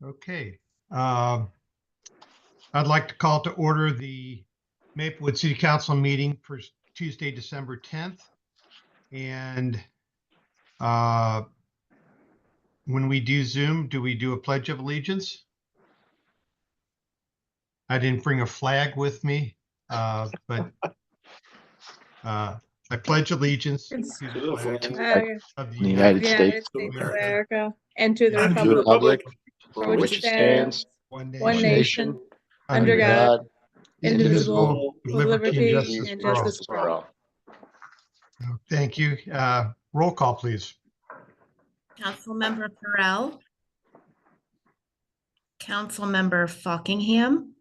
Okay. I'd like to call to order the Maplewood City Council meeting for Tuesday, December 10th. And when we do Zoom, do we do a Pledge of Allegiance? I didn't bring a flag with me, but I pledge allegiance to It's- the To the flag flag of the the United United States States of of America, America, and to the and to the republic republic for which it stands, one one nation, nation, under God, indivisible, with liberty and justice for all. Thank you. Roll call, please. Councilmember Farrell. Councilmember Fockingham.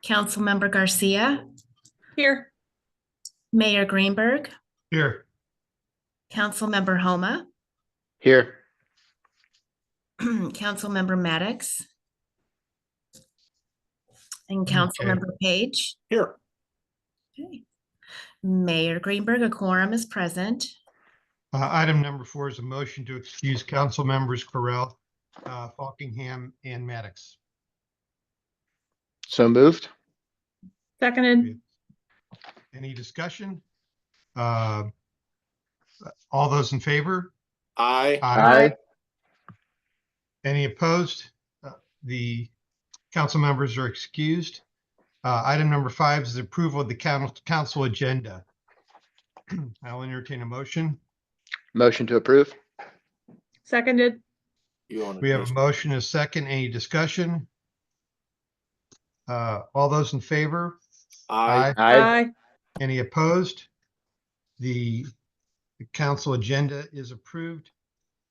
Councilmember Garcia. Here. Mayor Greenberg. Here. Councilmember Homa. Here. Councilmember Maddox. And Okay. Councilmember Page. Here. Okay. Mayor Greenberg, a quorum is present. Item number 4 is a motion to excuse council members Correll, Fockingham, and Maddox. So moved. Seconded. Any discussion? All those in favor? Aye. Aye. Any opposed? The council members are excused. Item number 5 is approval of the council agenda. I'll entertain a motion. Motion to approve. Seconded. We have a motion, a second. Any discussion? All those in favor? Aye. Aye. Any opposed? The council agenda is approved.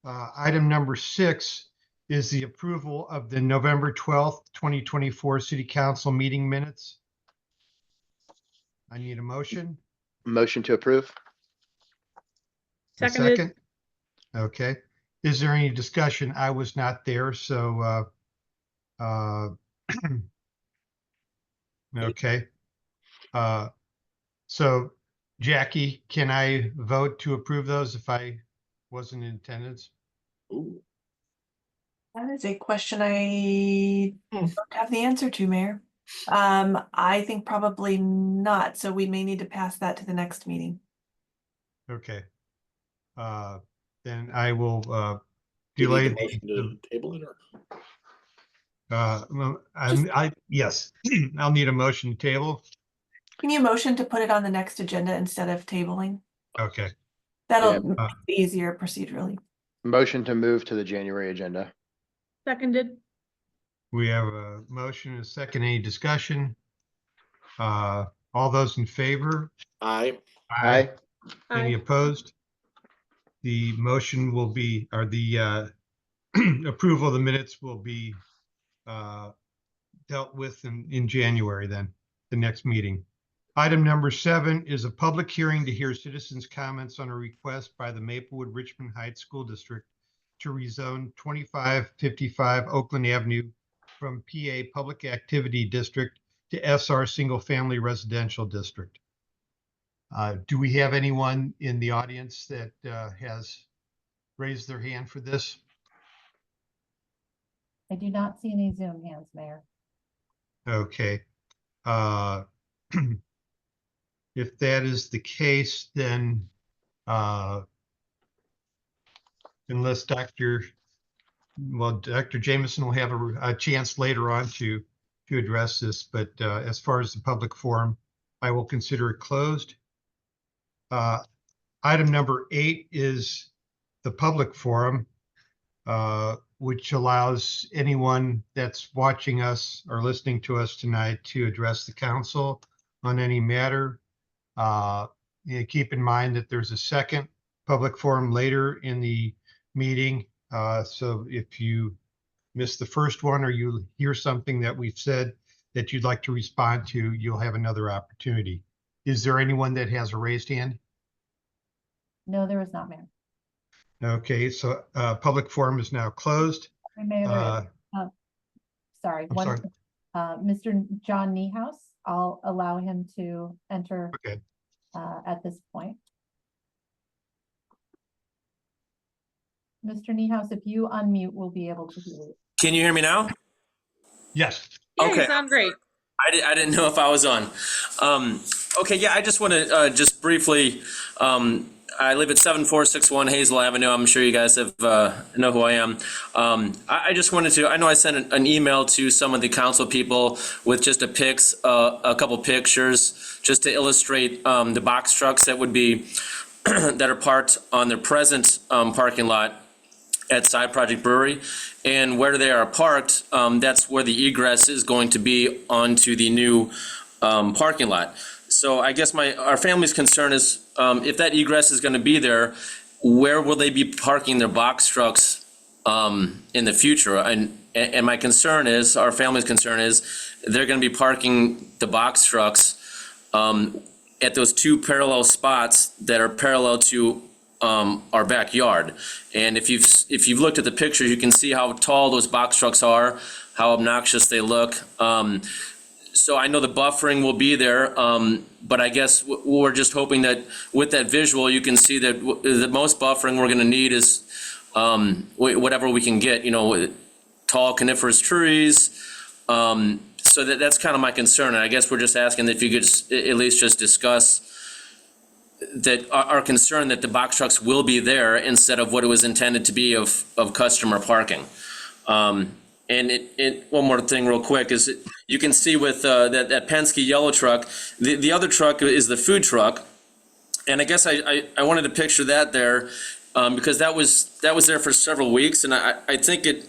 Item number 6 is the approval of the November 12th, 2024 City Council meeting minutes. I need a motion. Motion to approve. A Seconded. second. Okay. Is there any discussion? I was not there, so okay. So Jackie, can I vote to approve those if I wasn't in attendance? That is a question I don't have the answer to, Mayor. I think probably not, so we may need to pass that to the next meeting. Okay. Then I will Do you delay need a motion to table it or? well, yes, I'll need a motion to table. Can you motion to put it on the next agenda instead of tabling? Okay. That'll make it easier procedurally. Motion to move to the January agenda. Seconded. We have a motion and a second. Any discussion? All those in favor? Aye. Any Aye. opposed? The motion will be, or the approval of the minutes will be dealt with in January then, the next meeting. Item number 7 is a public hearing to hear citizens' comments on a request by the Maplewood Richmond Heights School District to rezone 2555 Oakland Avenue from PA Public Activity District to SR Single Family Residential District. Do we have anyone in the audience that has raised their hand for this? I do not see any Zoom hands, Mayor. Okay. If that is the case, then unless Dr. Jameson will have a chance later on to address this, but as far as the public forum, I will consider it closed. Item number 8 is the public forum, which allows anyone that's watching us or listening to us tonight to address the council on any matter. Keep in mind that there's a second public forum later in the meeting. So if you miss the first one or you hear something that we've said that you'd like to respond to, you'll have another opportunity. Is there anyone that has a raised hand? No, there is not, Mayor. Okay, so public forum is now closed. Mayor, there is. Sorry, I'm sorry. Mr. John Niehaus, I'll allow him to enter Okay. at this point. Mr. Niehaus, if you unmute, we'll be able to hear you. Can you hear me now? Yes. Yeah, Okay. you sound great. I didn't know if I was on. Okay, yeah, I just want to just briefly, I live at 7461 Hazel Avenue. I'm sure you guys have know who I am. I just wanted to, I know I sent an email to some of the council people with just a couple pictures, just to illustrate the box trucks that would be, that are parked on their present parking lot at Side Project Brewery, and where they are parked, that's where the egress is going to be onto the new parking lot. So I guess our family's concern is, if that egress is going to be there, where will they be parking their box trucks in the future? And my concern is, our family's concern is, they're going to be parking the box trucks at those two parallel spots that are parallel to our backyard. And if you've looked at the pictures, you can see how tall those box trucks are, how obnoxious they look. So I know the buffering will be there, but I guess we're just hoping that with that visual, you can see that the most buffering we're going to need is whatever we can get, tall coniferous trees. So that's kind of my concern. And I guess we're just asking that if you could at least just discuss that our concern that the box trucks will be there instead of what it was intended to be of customer parking. And one more thing real quick is you can see with that Penske yellow truck, the other truck is the food truck. And I guess I wanted to picture that there because that was there for several weeks. And I think it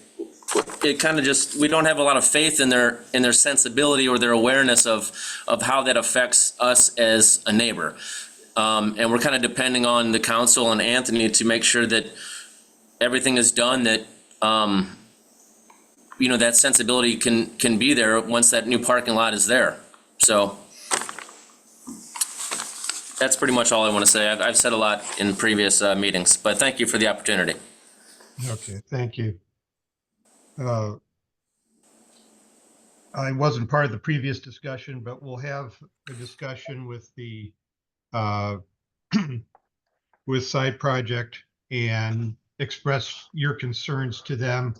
kind of just, we don't have a lot of faith in their sensibility or their awareness of how that affects us as a neighbor. And we're kind of depending on the council and Anthony to make sure that everything is done, that that sensibility can be there once that new parking lot is there. So that's pretty much all I want to say. I've said a lot in previous meetings, but thank you for the opportunity. Okay, thank you. I wasn't part of the previous discussion, but we'll have a discussion with the with Side Project and express your concerns to them.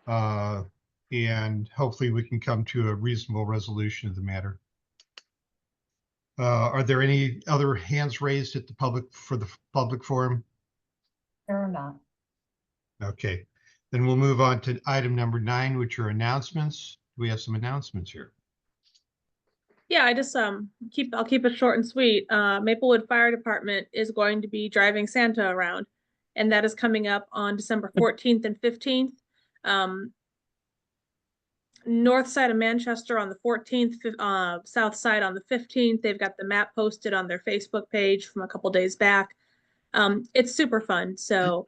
And hopefully we can come to a reasonable resolution of the matter. Are there any other hands raised at the public forum? There are not. Okay, then we'll move on to item number 9, which are announcements. We have some announcements here. Yeah, I just I'll keep it short and sweet. Maplewood Fire Department is going to be driving Santa around, and that is coming up on December 14th and 15th. North side of Manchester on the 14th, south side on the 15th. They've got the map posted on their Facebook page from a couple days back. It's super fun. So,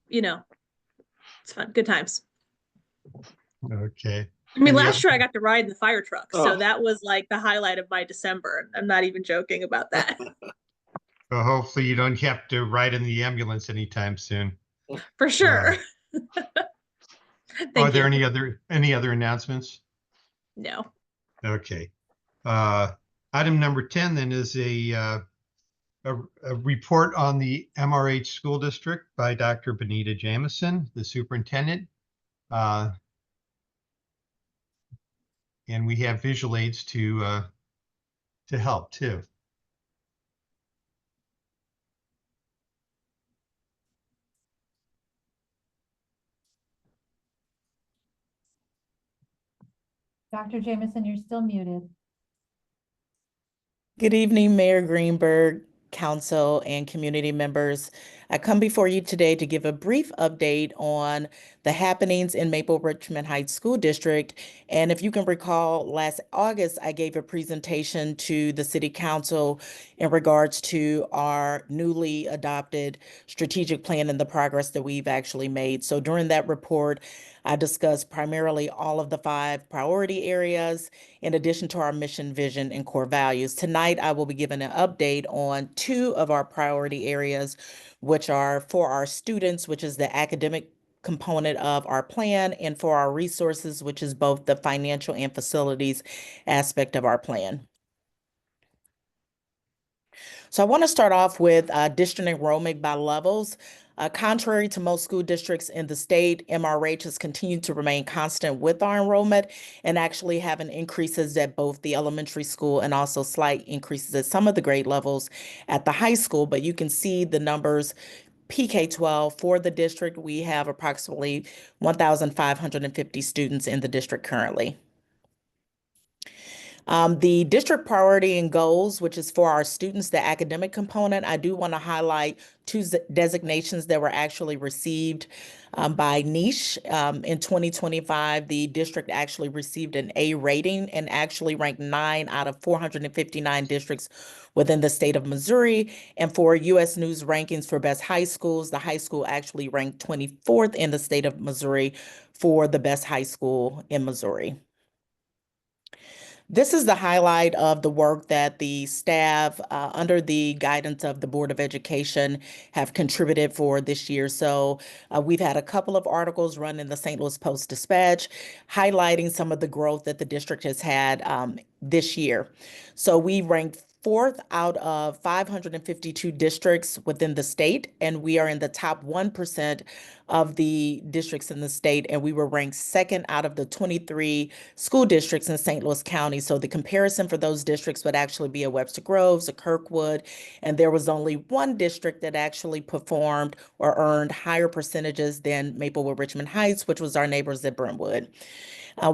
it's fun. Good times. Okay. I mean, Any last other- year I got to ride in the fire truck. So Oh. that was like the highlight of my December. I'm not even joking about that. So hopefully you don't have to ride in the ambulance anytime soon. For sure. Are Thank there you. any other announcements? No. Okay. Item number 10 then is a report on the MRH School District by Dr. Benita Jamison, the superintendent. And we have visual aids to help too. Dr. Jameson, you're still muted. Good evening, Mayor Greenberg, council, and community members. I come before you today to give a brief update on the happenings in Maple Richmond Heights School District. And if you can recall, last August, I gave a presentation to the City Council in regards to our newly adopted strategic plan and the progress that we've actually made. So during that report, I discussed primarily all of the 5 priority areas, in addition to our mission, vision, and core values. Tonight, I will be giving an update on 2 of our priority areas, which are for our students, which is the academic component of our plan, and for our resources, which is both the financial and facilities aspect of our plan. So I want to start off with district enrollment by levels. Contrary to most school districts in the state, MRH has continued to remain constant with our enrollment and actually having increases at both the elementary school and also slight increases at some of the grade levels at the high school. But you can see the numbers PK-12 for the district. We have approximately 1,550 students in the district currently. The district priority and goals, which is for our students, the academic component, I do want to highlight two designations that were actually received by Niche. In 2025, the district actually received an A rating and actually ranked 9 out of 459 districts within the state of Missouri. And for U.S. News rankings for best high schools, the high school actually ranked 24th in the state of Missouri for the best high school in Missouri. This is the highlight of the work that the staff, under the guidance of the Board of Education, have contributed for this year. So we've had a couple of articles run in the St. Louis Post-Dispatch highlighting some of the growth that the district has had this year. So we ranked 4th out of 552 districts within the state, and we are in the top 1% of the districts in the state, and we were ranked 2nd out of the 23 school districts in St. Louis County. So the comparison for those districts would actually be a Webster Groves, a Kirkwood, and there was only one district that actually performed or earned higher percentages than Maplewood Richmond Heights, which was our neighbors at Brentwood.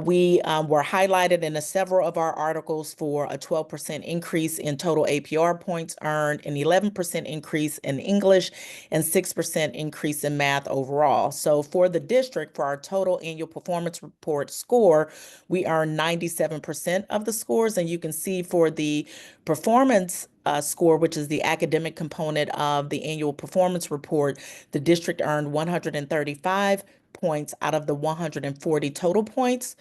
We were highlighted in several of our articles for a 12% increase in total APR points earned, an 11% increase in English, and 6% increase in math overall. So for the district, for our total annual performance report score, we earned 97% of the scores. And you can see for the performance score, which is the academic component of the annual performance report, the district earned 135 points out of the 140 total points.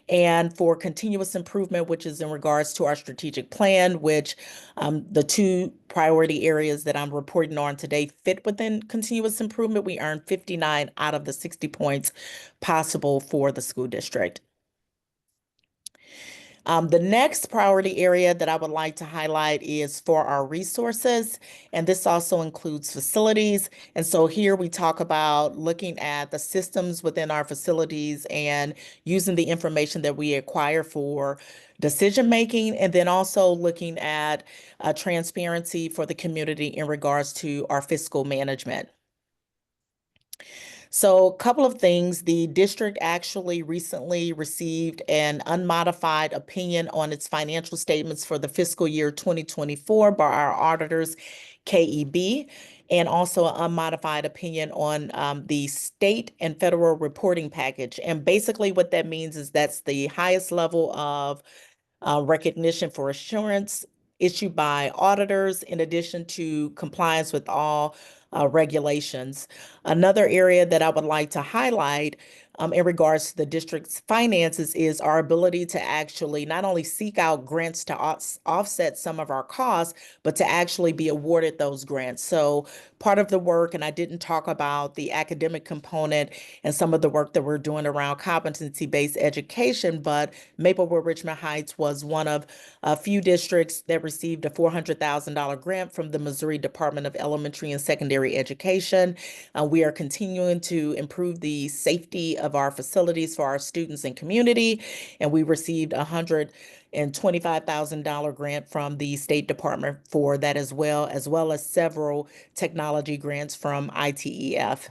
And for continuous improvement, which is in regards to our strategic plan, which the two priority areas that I'm reporting on today fit within continuous improvement, we earned 59 out of the 60 points possible for the school district. The next priority area that I would like to highlight is for our resources, and this also includes facilities. And so here we talk about looking at the systems within our facilities and using the information that we acquire for decision making, and then also looking at transparency for the community in regards to our fiscal management. So a couple of things. The district actually recently received an unmodified opinion on its financial statements for the fiscal year 2024 by our auditors, KEB, and also an unmodified opinion on the state and federal reporting package. And basically what that means is that's the highest level of recognition for assurance issued by auditors, in addition to compliance with all regulations. Another area that I would like to highlight in regards to the district's finances is our ability to actually not only seek out grants to offset some of our costs, but to actually be awarded those grants. So part of the work, and I didn't talk about the academic component and some of the work that we're doing around competency-based education, but Maplewood Richmond Heights was one of a few districts that received a $400,000 grant from the Missouri Department of Elementary and Secondary Education. We are continuing to improve the safety of our facilities for our students and community, and we received a $125,000 grant from the State Department for that as well as several technology grants from ITEF.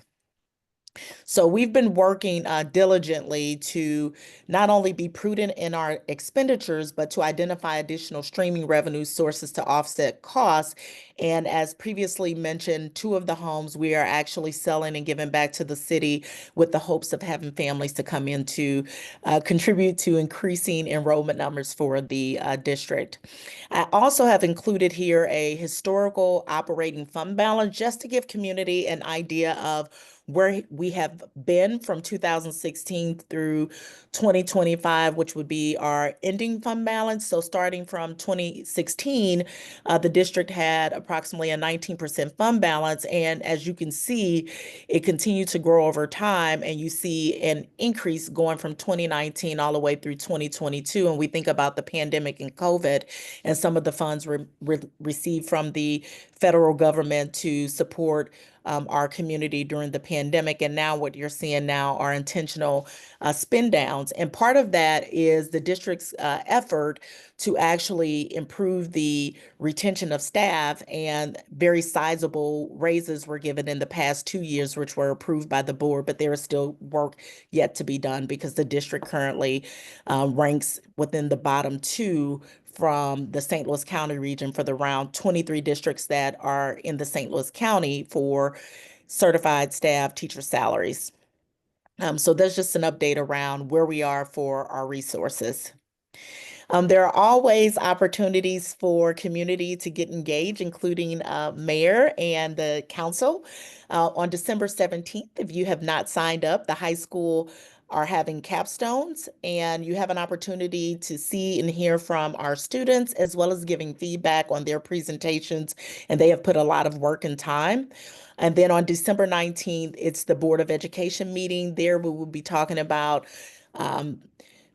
So we've been working diligently to not only be prudent in our expenditures, but to identify additional streaming revenue sources to offset costs. And as previously mentioned, 2 of the homes we are actually selling and giving back to the city with the hopes of having families to come in to contribute to increasing enrollment numbers for the district. I also have included here a historical operating fund balance just to give community an idea of where we have been from 2016 through 2025, which would be our ending fund balance. So starting from 2016, the district had approximately a 19% fund balance. And as you can see, it continued to grow over time, and you see an increase going from 2019 all the way through 2022. And we think about the pandemic and COVID and some of the funds received from the federal government to support our community during the pandemic. And now what you're seeing now are intentional spend downs. And part of that is the district's effort to actually improve the retention of staff, and very sizable raises were given in the past 2 years, which were approved by the board, but there is still work yet to be done because the district currently ranks within the bottom 2 from the St. Louis County region for the round 23 districts that are in the St. Louis County for certified staff teacher salaries. So that's just an update around where we are for our resources. There are always opportunities for community to get engaged, including mayor and the council. On December 17th, if you have not signed up, the high school are having capstones, and you have an opportunity to see and hear from our students, as well as giving feedback on their presentations, and they have put a lot of work and time. And then on December 19th, it's the Board of Education meeting. There we will be talking about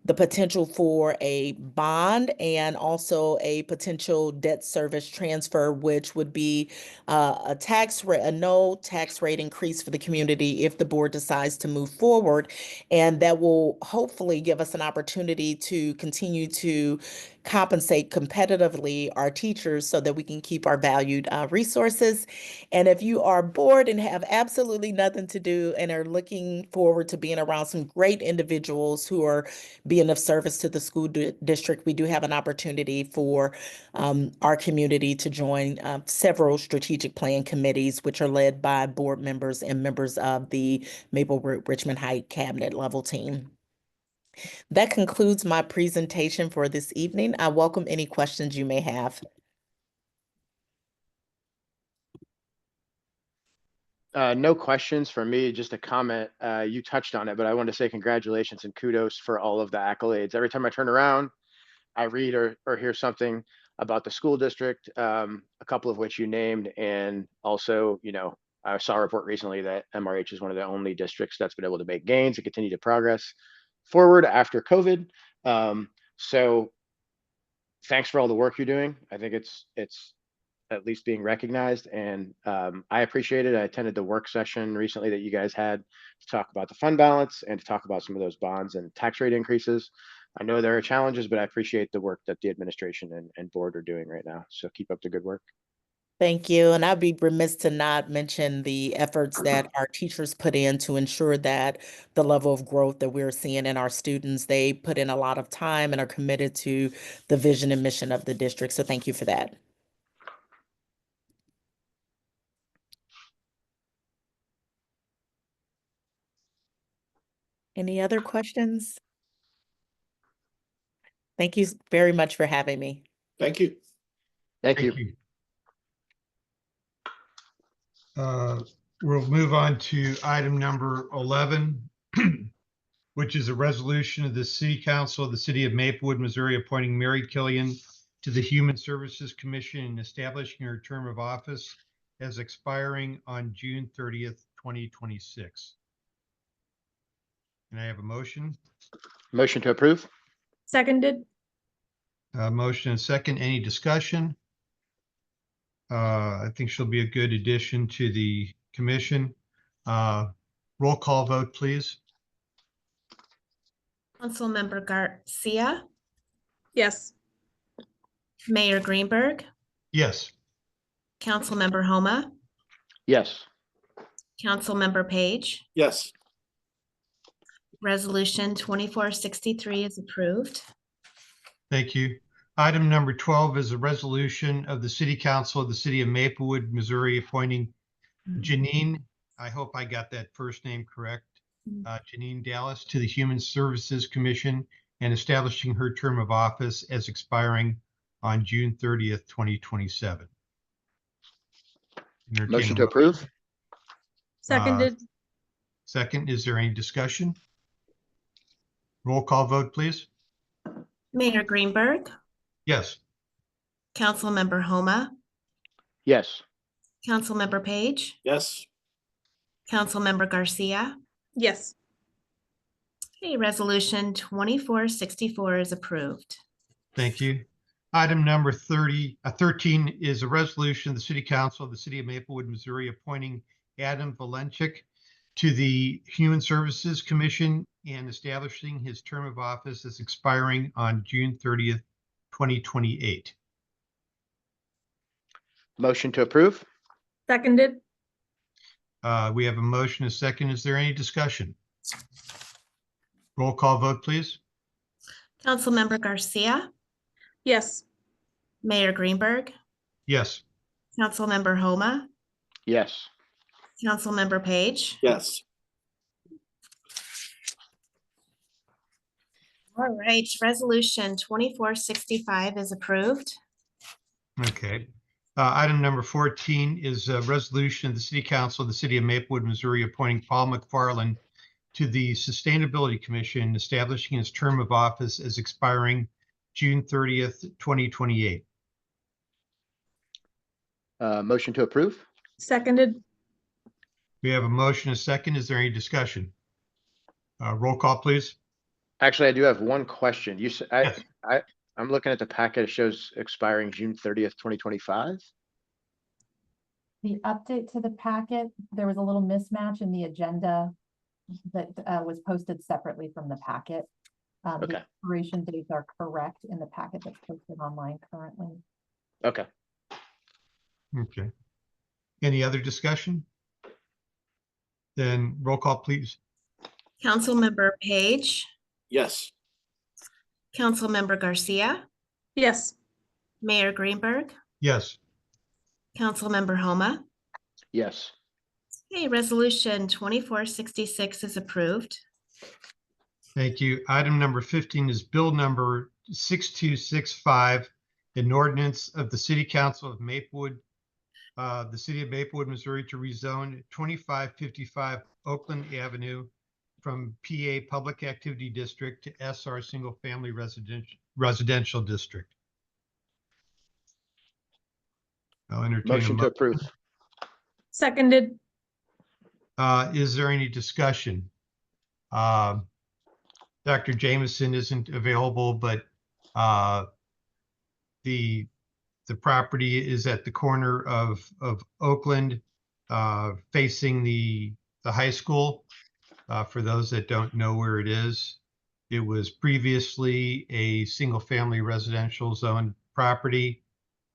the potential for a bond and also a potential debt service transfer, which would be a no tax rate increase for the community if the board decides to move forward. And that will hopefully give us an opportunity to continue to compensate competitively our teachers so that we can keep our valued resources. And if you are bored and have absolutely nothing to do and are looking forward to being around some great individuals who are being of service to the school district, we do have an opportunity for our community to join several strategic plan committees, which are led by board members and members of the Maplewood Richmond Heights cabinet level team. That concludes my presentation for this evening. I welcome any questions you may have. No questions for me, just a comment. You touched on it, but I want to say congratulations and kudos for all of the accolades. Every time I turn around, I read or hear something about the school district, a couple of which you named. And also, you know, I saw a report recently that MRH is one of the only districts that's been able to make gains and continue to progress forward after COVID. So thanks for all the work you're doing. I think it's at least being recognized, and I appreciate it. I attended the work session recently that you guys had to talk about the fund balance and to talk about some of those bonds and tax rate increases. I know there are challenges, but I appreciate the work that the administration and board are doing right now. So keep up the good work. Thank you. And I'd be remiss to not mention the efforts that our teachers put in to ensure that the level of growth that we're seeing in our students, they put in a lot of time and are committed to the vision and mission of the district. So thank you for that. Any other questions? Thank you very much for having me. Thank you. Thank you. We'll move on to item number 11, which is a resolution of the City Council of the City of Maplewood, Missouri, appointing Mary Killian to the Human Services Commission and establishing her term of office as expiring on June 30th, 2026. Can I have a motion? Motion to approve. Seconded. Motion and second. Any discussion? I think she'll be a good addition to the commission. Roll call vote, please. Councilmember Garcia, Yes. Mayor Greenberg, Yes. Councilmember Homa, Yes. Councilmember Page. Yes. Resolution 2463 is approved. Thank you. Item number 12 is a resolution of the City Council of the City of Maplewood, Missouri, appointing Janine, I hope I got that first name correct, Janine Dallas to the Human Services Commission and establishing her term of office as expiring on June 30th, 2027. Motion to approve. Seconded. Second, is there any discussion? Roll call vote, please. Mayor Greenberg, Yes. Councilmember Homa, Yes. Councilmember Page, Yes. Councilmember Garcia. Yes. Okay, resolution 2464 is approved. Thank you. Item number 13 is a resolution of the City Council of the City of Maplewood, Missouri, appointing Adam Valenchik to the Human Services Commission and establishing his term of office as expiring on June 30th, 2028. Motion to approve? Seconded. We have a motion, a second. Is there any discussion? Roll call vote, please. Councilmember Garcia, Yes. Mayor Greenberg, Yes. Councilmember Homa, Yes. Councilmember Page. Yes. All right, resolution 2465 is approved. Okay. Item number 14 is a resolution of the City Council of the City of Maplewood, Missouri, appointing Paul McFarland to the Sustainability Commission, establishing his term of office as expiring June 30th, 2028. Motion to approve? Seconded. We have a motion, a second. Is there any discussion? Roll call, please. Actually, I do have one question. You said, Yes. I'm looking at the packet. It shows expiring June 30th, 2025. The update to the packet, there was a little mismatch in the agenda that was posted separately from the packet. The Okay. expiration dates are correct in the packet that's posted online currently. Okay. Okay. Any other discussion? Then roll call, please. Councilmember Page, Yes. Councilmember Garcia, Yes. Mayor Greenberg, Yes. Councilmember Homa. Yes. Okay, resolution 2466 is approved. Thank you. Item number 15 is bill number 6265, an ordinance of the City Council of Maplewood, the City of Maplewood, Missouri, to rezone 2555 Oakland Avenue from PA Public Activity District to SR Single Family Residential District. I'll entertain a Motion to approve? Seconded. Is there any discussion? Dr. Jameson isn't available, but the property is at the corner of Oakland, facing the high school. For those that don't know where it is, it was previously a single-family residential zone property,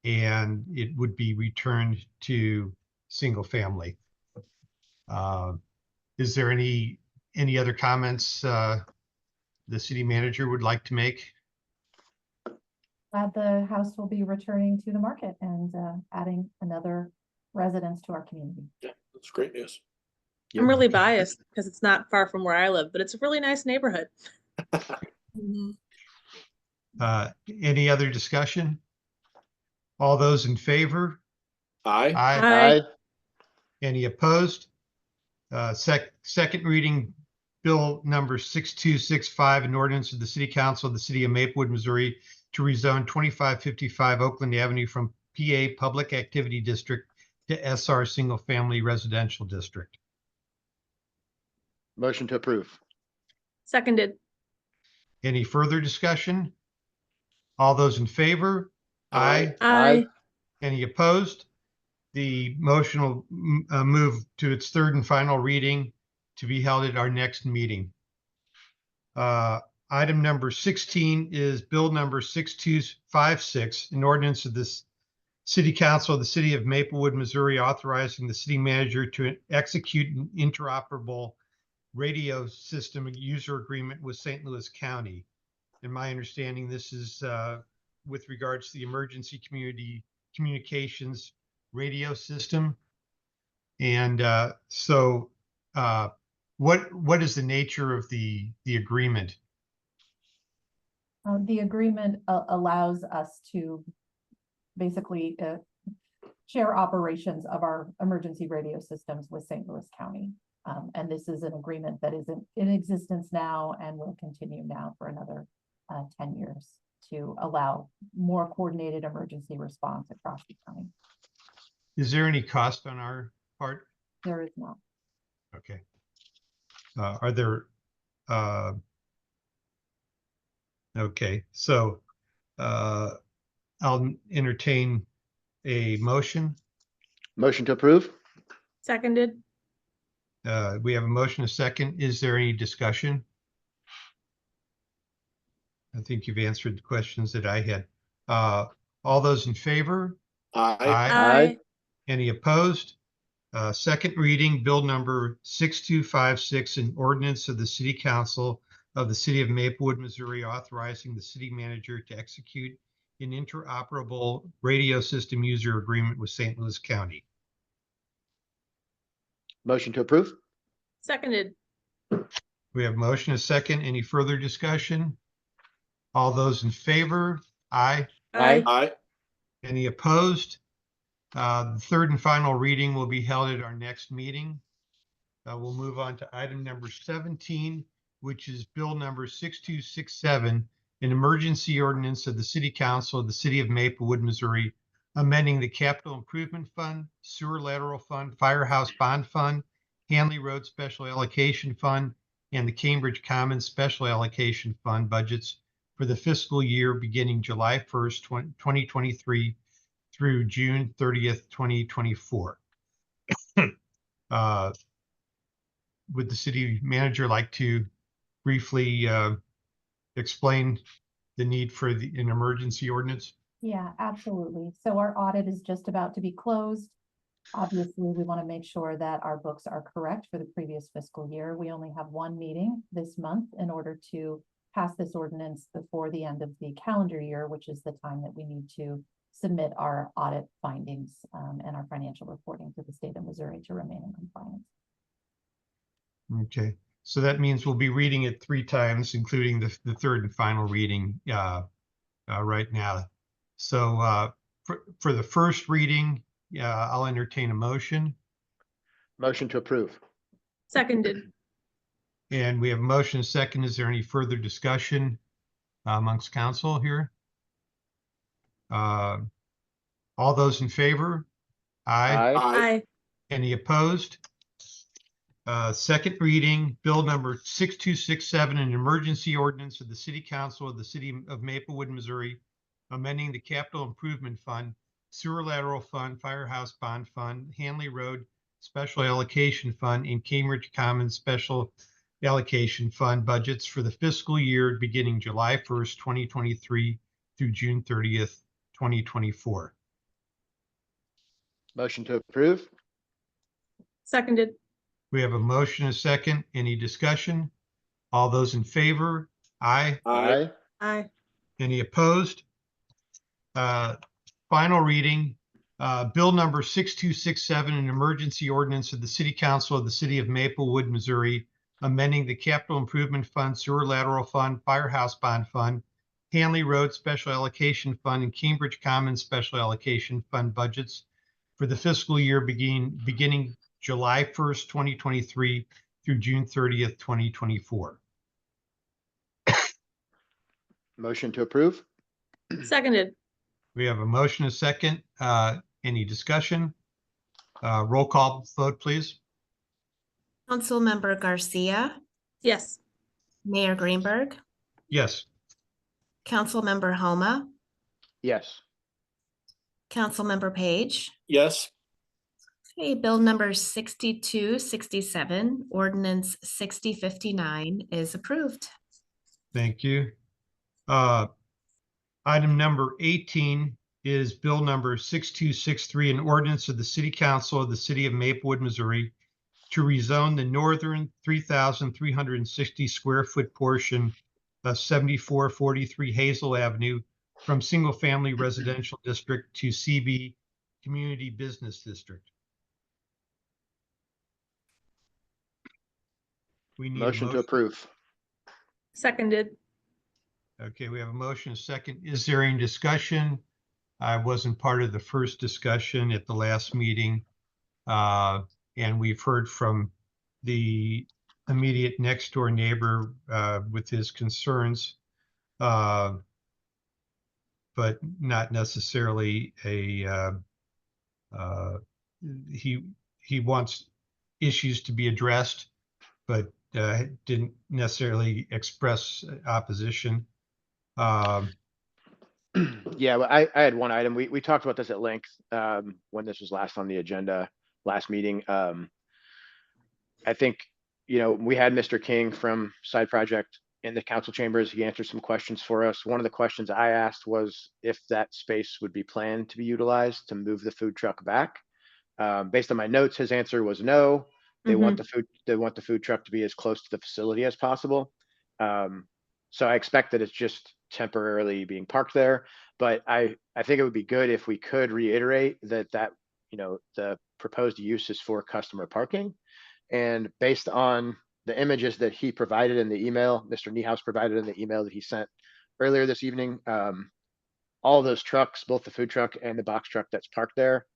and it would be returned to single-family. Is there any other comments the city manager would like to make? Glad the house will be returning to the market and adding another residence to our community. Yeah, that's great news. I'm really biased because it's not far from where I live, but it's a really nice neighborhood. Any other discussion? All those in favor? Aye. Aye. Any opposed? Second reading, bill number 6265, an ordinance of the City Council of the City of Maplewood, Missouri, to rezone 2555 Oakland Avenue from PA Public Activity District to SR Single Family Residential District. Motion to approve? Seconded. Any further discussion? All those in favor? Aye. Aye. Any opposed? The motion will move to its third and final reading to be held at our next meeting. Item number 16 is bill number 6256, an ordinance of this City Council of the City of Maplewood, Missouri, authorizing the city manager to execute an interoperable radio system user agreement with St. Louis County. In my understanding, this is with regards to the emergency communications radio system. And what is the nature of the agreement? The agreement allows us to basically share operations of our emergency radio systems with St. Louis County. And this is an agreement that is in existence now and will continue now for another 10 years to allow more coordinated emergency response across the county. Is there any cost on our part? There is not. Okay. Are there, okay, so, I'll entertain a motion. Motion to approve? Seconded. We have a motion, a second. Is there any discussion? I think you've answered the questions that I had. All those in favor? Aye. Aye. Any opposed? Second reading, bill number 6256, an ordinance of the City Council of the City of Maplewood, Missouri, authorizing the city manager to execute an interoperable radio system user agreement with St. Louis County. Motion to approve? Seconded. We have motion, a second. Any further discussion? All those in favor? Aye. Aye. Aye. Any opposed? The third and final reading will be held at our next meeting. We'll move on to item number 17, which is bill number 6267, an emergency ordinance of the City Council of the City of Maplewood, Missouri, amending the Capital Improvement Fund, Sewer Lateral Fund, Firehouse Bond Fund, Hanley Road Special Allocation Fund, and the Cambridge Commons Special Allocation Fund budgets for the fiscal year beginning July 1st, 2023 through June 30th, 2024. Would the city manager like to briefly explain the need for an emergency ordinance? Yeah, absolutely. So our audit is just about to be closed. Obviously, we want to make sure that our books are correct for the previous fiscal year. We only have one meeting this month in order to pass this ordinance before the end of the calendar year, which is the time that we need to submit our audit findings and our financial reporting to the state of Missouri to remain in compliance. Okay, so that means we'll be reading it 3 times, including the third and final reading right now. So for the first reading, I'll entertain a motion. Motion to approve? Seconded. And we have a motion, a second. Is there any further discussion amongst council here? All those in favor? Aye. Aye. Any opposed? Second reading, bill number 6267, an emergency ordinance of the City Council of the City of Maplewood, Missouri, amending the Capital Improvement Fund, Sewer Lateral Fund, Firehouse Bond Fund, Hanley Road Special Allocation Fund, and Cambridge Commons Special Allocation Fund budgets for the fiscal year beginning July 1st, 2023 through June 30th, 2024. Motion to approve? Seconded. We have a motion, a second. Any discussion? All those in favor? Aye. Aye. Aye. Any opposed? Final reading, bill number 6267, an emergency ordinance of the City Council of the City of Maplewood, Missouri, amending the Capital Improvement Fund, Sewer Lateral Fund, Firehouse Bond Fund, Hanley Road Special Allocation Fund, and Cambridge Commons Special Allocation Fund budgets for the fiscal year beginning July 1st, 2023 through June 30th, 2024. Motion to approve? Seconded. We have a motion, a second. Any discussion? Roll call vote, please. Councilmember Garcia, Yes. Mayor Greenberg, Yes. Councilmember Homa, Yes. Councilmember Page. Yes. Okay, bill number 6267, ordinance 6059 is approved. Thank you. Item number 18 is bill number 6263, an ordinance of the City Council of the City of Maplewood, Missouri, to rezone the northern 3,360 square foot portion of 7443 Hazel Avenue from single-family residential district to CB Community Business District. We need a Motion to approve? Seconded. Okay, we have a motion, a second. Is there any discussion? I wasn't part of the first discussion at the last meeting. And we've heard from the immediate next door neighbor with his concerns, but not necessarily a uh, he wants issues to be addressed, but didn't necessarily express opposition. Yeah, well, I had one item. We talked about this at length when this was last on the agenda, last meeting. I think, you know, we had Mr. King from Side Project in the council chambers. He answered some questions for us. One of the questions I asked was if that space would be planned to be utilized to move the food truck back. Based on my notes, his answer was no. They want the food truck to be as close to the facility as possible. So I expect that it's just temporarily being parked there. But I think it would be good if we could reiterate that, you know, the proposed use is for customer parking. And based on the images that he provided in the email, Mr. Niehaus provided in the email that he sent earlier this evening, all those trucks, both the food truck and the box truck that's parked there,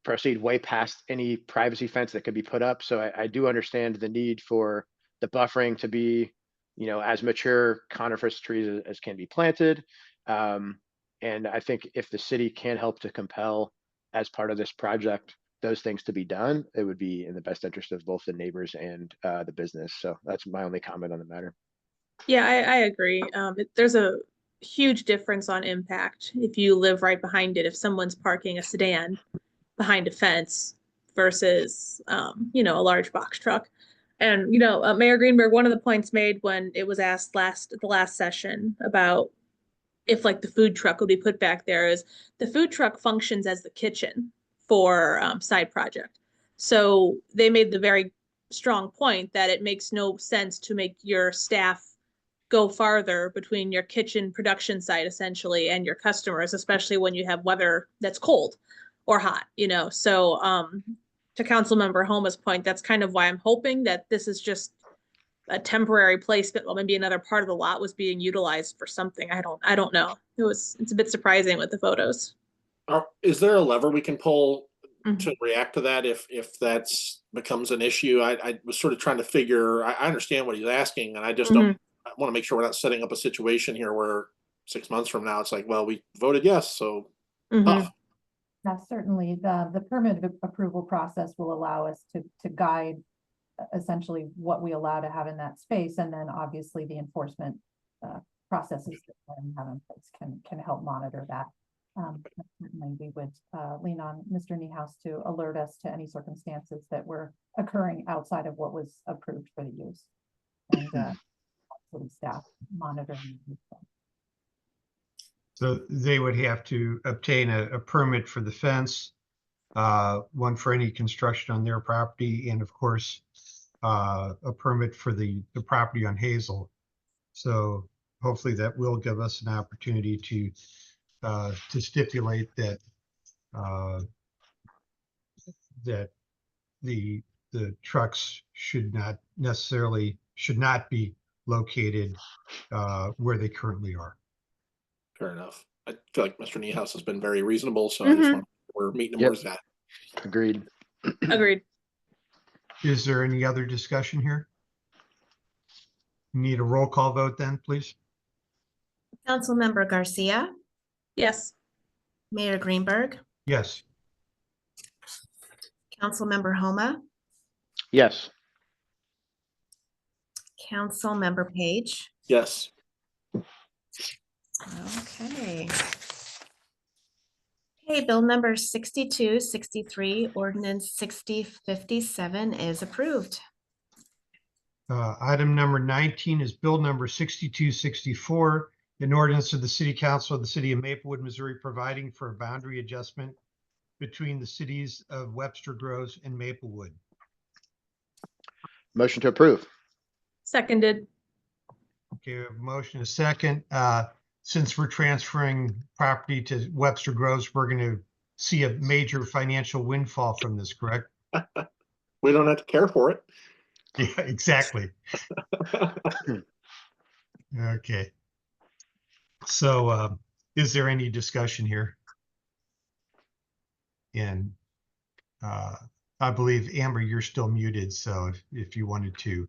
proceed way past any privacy fence that could be put up. So I do understand the need for the buffering to be, you know, as mature coniferous trees as can be planted. And I think if the city can help to compel as part of this project, those things to be done, it would be in the best interest of both the neighbors and the business. So that's my only comment on the matter. Yeah, I agree. There's a huge difference on impact if you live right behind it. If someone's parking a sedan behind a fence versus, you know, a large box truck. And, you know, Mayor Greenberg, one of the points made when it was asked at the last session about if like the food truck would be put back there is the food truck functions as the kitchen for Side Project. So they made the very strong point that it makes no sense to make your staff go farther between your kitchen production site essentially and your customers, especially when you have weather that's cold or hot, you know. So to Councilmember Homa's point, that's kind of why I'm hoping that this is just a temporary placement, well, maybe another part of the lot was being utilized for something. I don't know. It's a bit surprising with the photos. Is there a lever we can pull Mhm. to react to that if that's becomes an issue? I was sort of trying to figure, I understand what he's asking, and I just don't, I want to make sure we're not setting up a situation here where 6 months from now, it's like, well, we voted yes, so tough. Now, certainly the permit approval process will allow us to guide essentially what we allow to have in that space. And then obviously the enforcement processes that we have in place can help monitor that. Certainly we would lean on Mr. Niehaus to alert us to any circumstances that were occurring outside of what was approved for the use. And city staff monitoring. So they would have to obtain a permit for the fence, one for any construction on their property, and of course, a permit for the property on Hazel. So hopefully that will give us an opportunity to stipulate that that the trucks should not be located where they currently are. Fair enough. I feel like Mr. Niehaus has been very reasonable, so I just want, we're meeting him where he's at. Agreed. Agreed. Is there any other discussion here? Need a roll call vote then, please? Councilmember Garcia, Yes. Mayor Greenberg, Yes. Councilmember Homa, Yes. Councilmember Page. Yes. Okay. Okay, bill number 6263, ordinance 6057 is approved. Item number 19 is bill number 6264, an ordinance of the City Council of the City of Maplewood, Missouri, providing for a boundary adjustment between the cities of Webster Groves and Maplewood. Motion to approve. Seconded. Okay, we have a motion, a second. Since we're transferring property to Webster Groves, we're going to see a major financial windfall from this, correct? We don't have to care for it. Yeah, exactly. Okay. So is there any discussion here? And I believe, Amber, you're still muted. So if you wanted to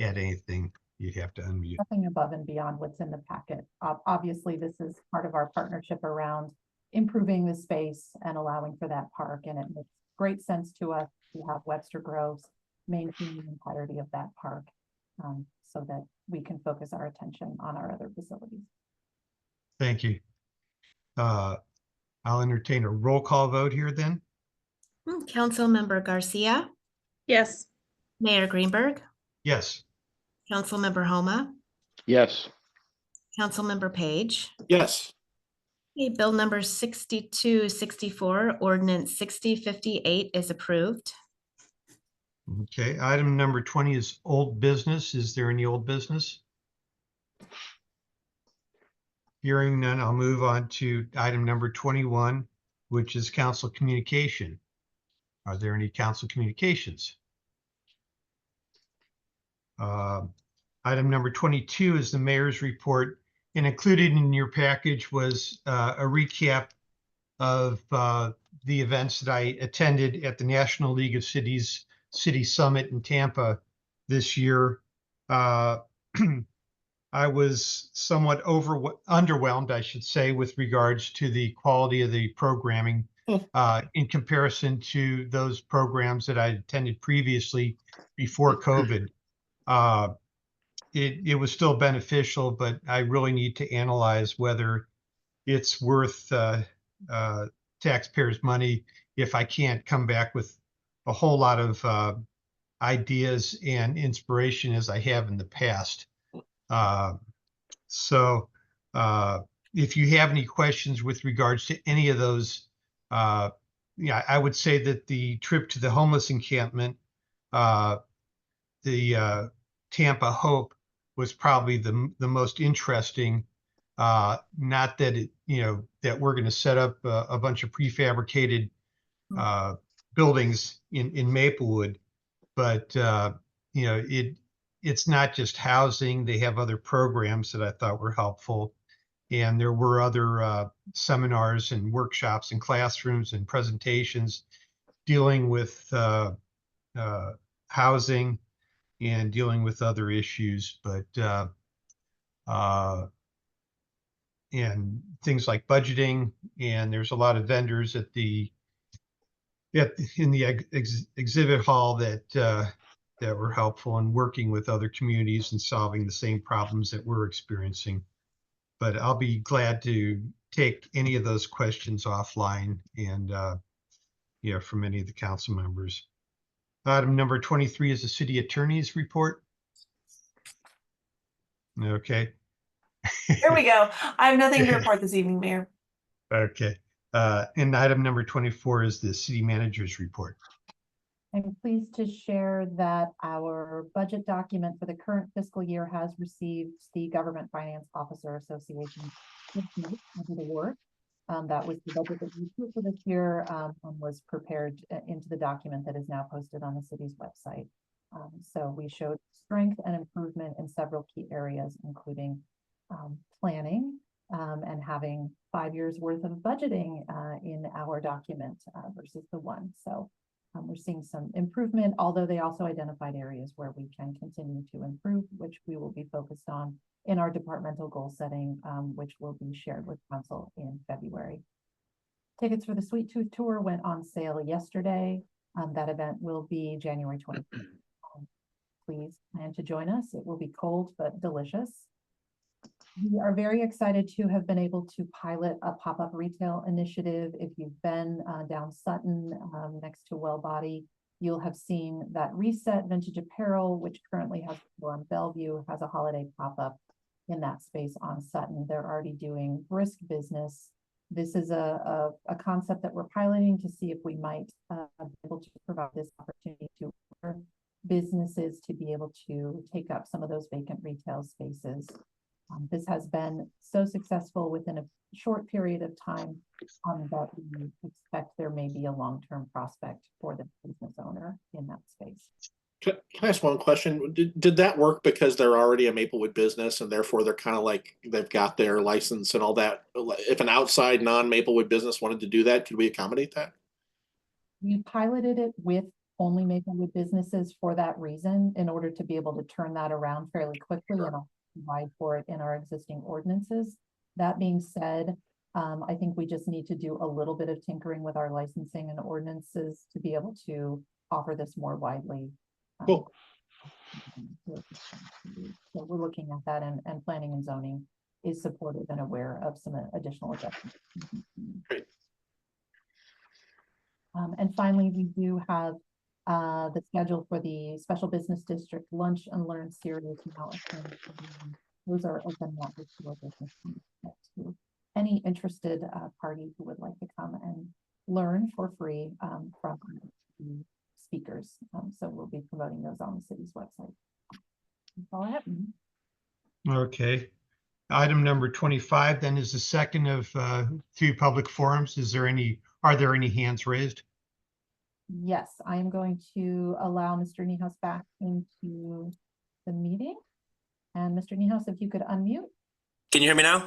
add anything, you'd have to unmute. Nothing above and beyond what's in the packet. Obviously, this is part of our partnership around improving the space and allowing for that park. And it makes great sense to us to have Webster Groves maintain the entirety of that park, so that we can focus our attention on our other facilities. Thank you. I'll entertain a roll call vote here then. Councilmember Garcia, Yes. Mayor Greenberg, Yes. Councilmember Homa, Yes. Councilmember Page. Yes. Okay, bill number 6264, ordinance 6058 is approved. Okay, item number 20 is old business. Is there any old business? Hearing none, I'll move on to item number 21, which is council communication. Are there any council communications? Item number 22 is the mayor's report, and included in your package was a recap of the events that I attended at the National League of Cities City Summit in Tampa this year. I was somewhat underwhelmed, I should say, with regards to the quality of the programming in comparison to those programs that I attended previously before COVID. It was still beneficial, but I really need to analyze whether it's worth taxpayers' money if I can't come back with a whole lot of ideas and inspiration as I have in the past. So if you have any questions with regards to any of those, yeah, I would say that the trip to the homeless encampment, the Tampa Hope, was probably the most interesting. Not that it, that we're going to set up a bunch of prefabricated buildings in Maplewood, but it's not just housing. They have other programs that I thought were helpful. And there were other seminars and workshops and classrooms and presentations dealing with housing and dealing with other issues, but and things like budgeting. And there's a lot of vendors in the exhibit hall that were helpful in working with other communities and solving the same problems that we're experiencing. But I'll be glad to take any of those questions offline and from any of the council members. Item number 23 is the city attorney's report. Okay. Here we go. I have nothing to report this evening, Mayor. Okay. And item number 24 is the city manager's report. I'm pleased to share that our budget document for the current fiscal year has received the Government Finance Officer Association award. That was the budget that we approved for this year and was prepared into the document that is now posted on the city's website. So we showed strength and improvement in several key areas, including planning and having 5 years worth of budgeting in our document versus the one. So we're seeing some improvement, although they also identified areas where we can continue to improve, which we will be focused on in our departmental goal setting, which will be shared with council in February. Tickets for the Sweet Tooth Tour went on sale yesterday. That event will be January 20th. Please plan to join us. It will be cold but delicious. We are very excited to have been able to pilot a pop-up retail initiative. If you've been down Sutton next to Well Body, you'll have seen that Reset Vintage Apparel, which currently has on Bellevue, has a holiday pop-up in that space on Sutton. They're already doing brisk business. This is a concept that we're piloting to see if we might be able to provide this opportunity to businesses to be able to take up some of those vacant retail spaces. This has been so successful within a short period of time that we expect there may be a long-term prospect for the business owner in that space. Can I ask one question? Did that work because they're already a Maplewood business and therefore they're kind of like they've got their license and all that? If an outside non-Maplewood business wanted to do that, could we accommodate that? We piloted it with only Maplewood businesses for that reason, in order to be able to turn that around fairly quickly and provide for it in our existing ordinances. That being said, I think we just need to do a little bit of tinkering with our licensing and ordinances to be able to offer this more widely. Cool. So we're looking at that, and planning and zoning is supportive and aware of some additional adjustments. Great. And finally, we do have the schedule for the Special Business District Lunch and Learn series now. Those are open now for business to any interested party who would like to come and learn for free from the speakers. So we'll be promoting those on the city's website. That's all I have. Okay. Item number 25 then is the second of 3 public forums. Are there any hands raised? Yes, I am going to allow Mr. Niehaus back into the meeting. And Mr. Niehaus, if you could unmute. Can you hear me now?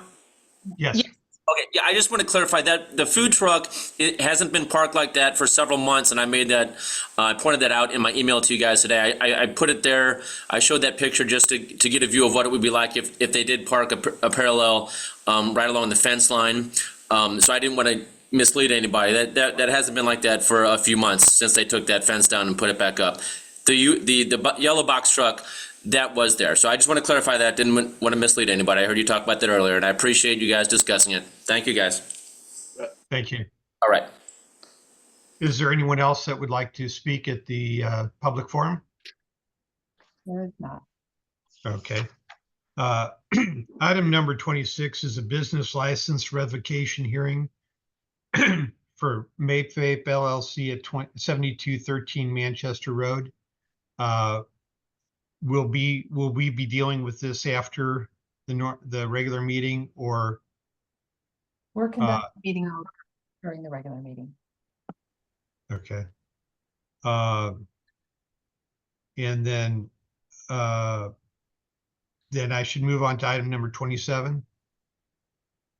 Yes. Yes. Okay, yeah, I just want to clarify that the food truck, it hasn't been parked like that for several months, and I made that, I pointed that out in my email to you guys today. I put it there, I showed that picture just to get a view of what it would be like if they did park a parallel right along the fence line. So I didn't want to mislead anybody. That hasn't been like that for a few months since they took that fence down and put it back up. The yellow box truck, that was there. So I just want to clarify that. Didn't want to mislead anybody. I heard you talk about that earlier, and I appreciate you guys discussing it. Thank you, guys. Thank you. All right. Is there anyone else that would like to speak at the public forum? There is not. Okay. Item number 26 is a business license revocation hearing for Mape Vape LLC at 7213 Manchester Road. Will we be dealing with this after the regular meeting, or? We're conducting a meeting during the regular meeting. Okay. And then I should move on to item number 27.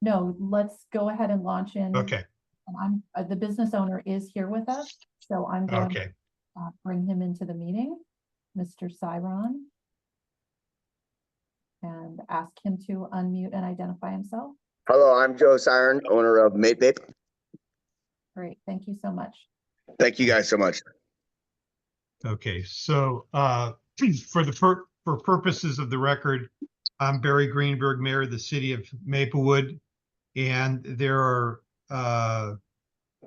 No, let's go ahead and launch in. Okay. And the business owner is here with us, so I'm going Okay. to bring him into the meeting, Mr. Cyron, and ask him to unmute and identify himself. Hello, I'm Joe Siren, owner of Mape Vape. Great, thank you so much. Thank you guys so much. Okay, so for purposes of the record, I'm Barry Greenberg, Mayor of the City of Maplewood, and there are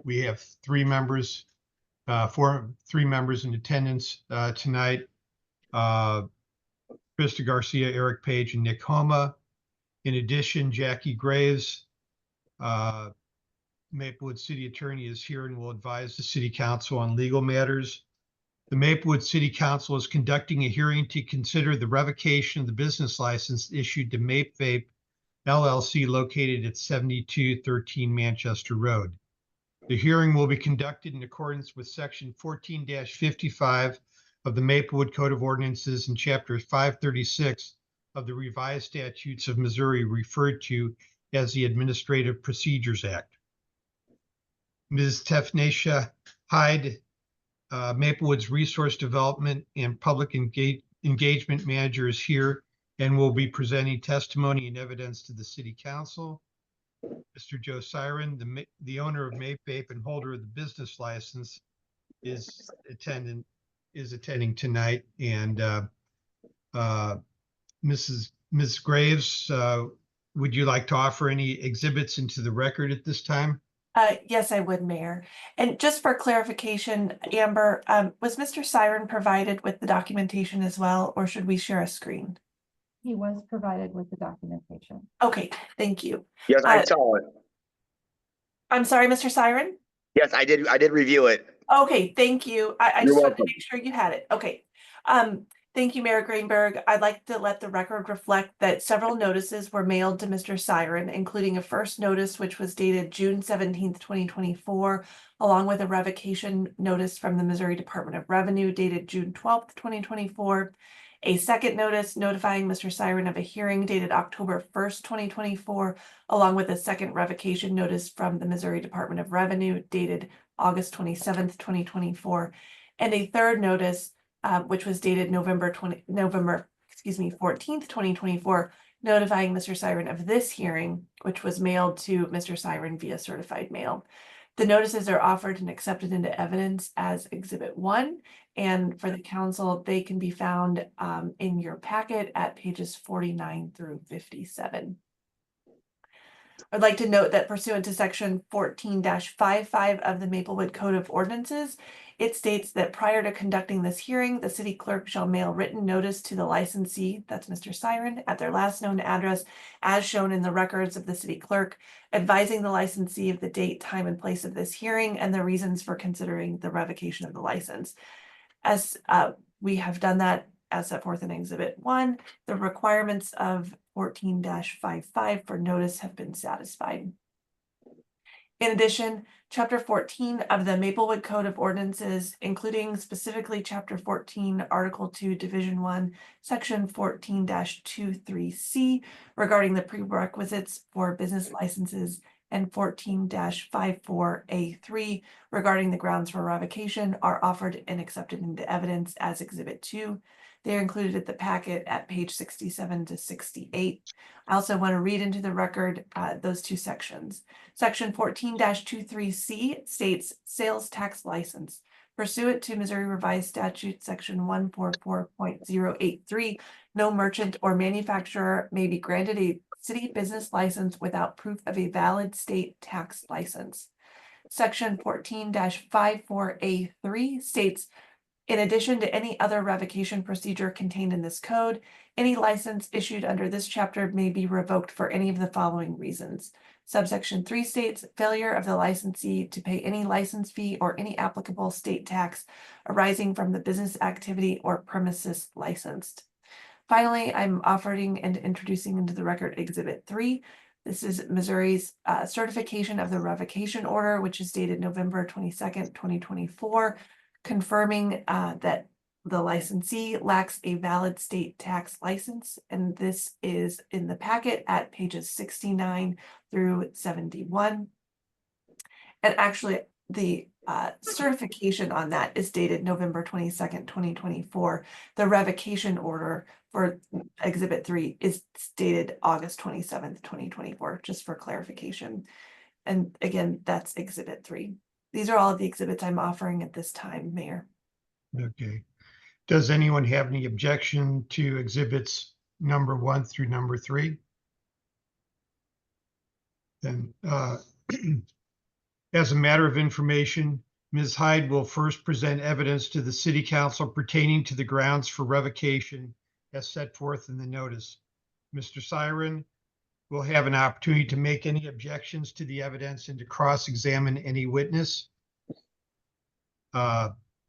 we have 3 members, 3 members in attendance tonight. Krista Garcia, Eric Page, and Nick Homa. In addition, Jackie Graves, Maplewood City Attorney, is here and will advise the City Council on legal matters. The Maplewood City Council is conducting a hearing to consider the revocation of the business license issued to Mape Vape LLC located at 7213 Manchester Road. The hearing will be conducted in accordance with Section 14-55 of the Maplewood Code of Ordinances and Chapter 536 of the Revised Statutes of Missouri, referred to as the Administrative Procedures Act. Ms. Tefnesha Hyde, Maplewood's Resource Development and Public Engagement Manager, is here and will be presenting testimony and evidence to the City Council. Mr. Joe Siren, the owner of Mape Vape and holder of the business license, is attending tonight, and Ms. Graves, would you like to offer any exhibits into the record at this time? Yes, I would, Mayor. And just for clarification, Amber, was Mr. Siren provided with the documentation as well, or should we share a screen? He was provided with the documentation. Okay, thank you. Yes, I saw it. I'm sorry, Mr. Siren? Yes, I did review it. Okay, thank you. I You're just wanted to welcome. make sure you had it. Okay. Thank you, Mayor Greenberg. I'd like to let the record reflect that several notices were mailed to Mr. Siren, including a first notice, which was dated June 17th, 2024, along with a revocation notice from the Missouri Department of Revenue dated June 12th, 2024. A second notice notifying Mr. Siren of a hearing dated October 1st, 2024, along with a second revocation notice from the Missouri Department of Revenue dated August 27th, 2024, and a third notice which was dated November 14th, 2024, notifying Mr. Siren of this hearing, which was mailed to Mr. Siren via certified mail. The notices are offered and accepted into evidence as Exhibit 1, and for the council, they can be found in your packet at pages 49 through 57. I'd like to note that pursuant to section 14-55 of the Maplewood Code of Ordinances, it states that prior to conducting this hearing, the city clerk shall mail written notice to the licensee, that's Mr. Siren, at their last known address as shown in the records of the city clerk, advising the licensee of the date, time, and place of this hearing and the reasons for considering the revocation of the license. As we have done that as set forth in Exhibit 1, the requirements of 14-55 for notice have been satisfied. In addition, Chapter 14 of the Maplewood Code of Ordinances, including specifically Chapter 14, Article 2, Division 1, Section 14-23C, regarding the prerequisites for business licenses, and 14-54A3, regarding the grounds for revocation, are offered and accepted into evidence as Exhibit 2. They are included at the packet at page 67 to 68. I also want to read into the record those two sections. Section 14-23C states sales tax license. Pursuant to Missouri Revised Statute Section 144.083, no merchant or manufacturer may be granted a city business license without proof of a valid state tax license. Section 14-54A3 states, in addition to any other revocation procedure contained in this code, any license issued under this chapter may be revoked for any of the following reasons. Subsection 3 states failure of the licensee to pay any license fee or any applicable state tax arising from the business activity or premises licensed. Finally, I'm offering and introducing into the record Exhibit 3. This is Missouri's certification of the revocation order, which is dated November 22nd, 2024. Confirming that the licensee lacks a valid state tax license, and this is in the packet at pages 69 through 71. And actually, the certification on that is dated November 22nd, 2024. The revocation order for Exhibit 3 is dated August 27th, 2024, just for clarification. And again, that's Exhibit 3. These are all of the exhibits I'm offering at this time, Mayor. Okay. Does anyone have any objection to exhibits number 1 through number 3? Then, as a matter of information, Ms. Hyde will first present evidence to the City Council pertaining to the grounds for revocation as set forth in the notice. Mr. Siren will have an opportunity to make any objections to the evidence and to cross-examine any witness.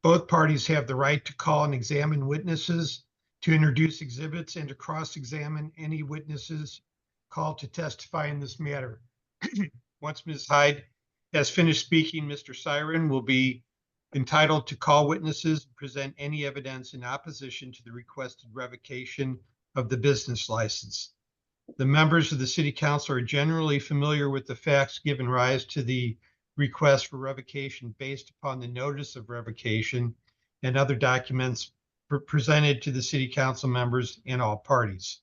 Both parties have the right to call and examine witnesses, to introduce exhibits, and to cross-examine any witnesses called to testify in this matter. Once Ms. Hyde has finished speaking, Mr. Siren will be entitled to call witnesses and present any evidence in opposition to the requested revocation of the business license. The members of the City Council are generally familiar with the facts giving rise to the request for revocation based upon the notice of revocation and other documents presented to the City Council members and all parties.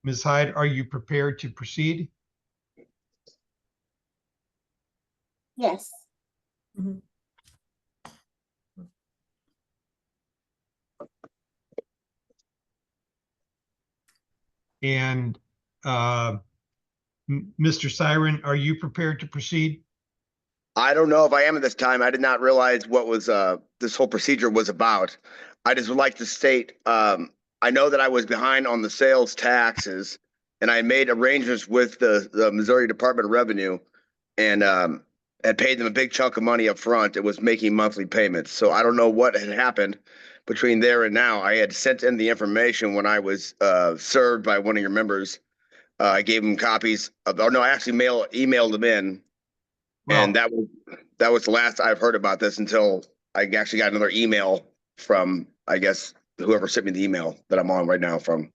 Ms. Hyde, are you prepared to proceed? Yes. And Mr. Siren, are you prepared to proceed? I don't know if I am at this time. I did not realize what was this whole procedure was about. I just would like to state, I know that I was behind on the sales taxes, and I made arrangements with the Missouri Department of Revenue, and had paid them a big chunk of money up front. It was making monthly payments. So I don't know what had happened between there and now. I had sent in the information when I was served by one of your members. I gave them copies of, or no, I actually emailed them in. Well, And that was the last I've heard about this until I actually got another email from, I guess, whoever sent me the email that I'm on right now from.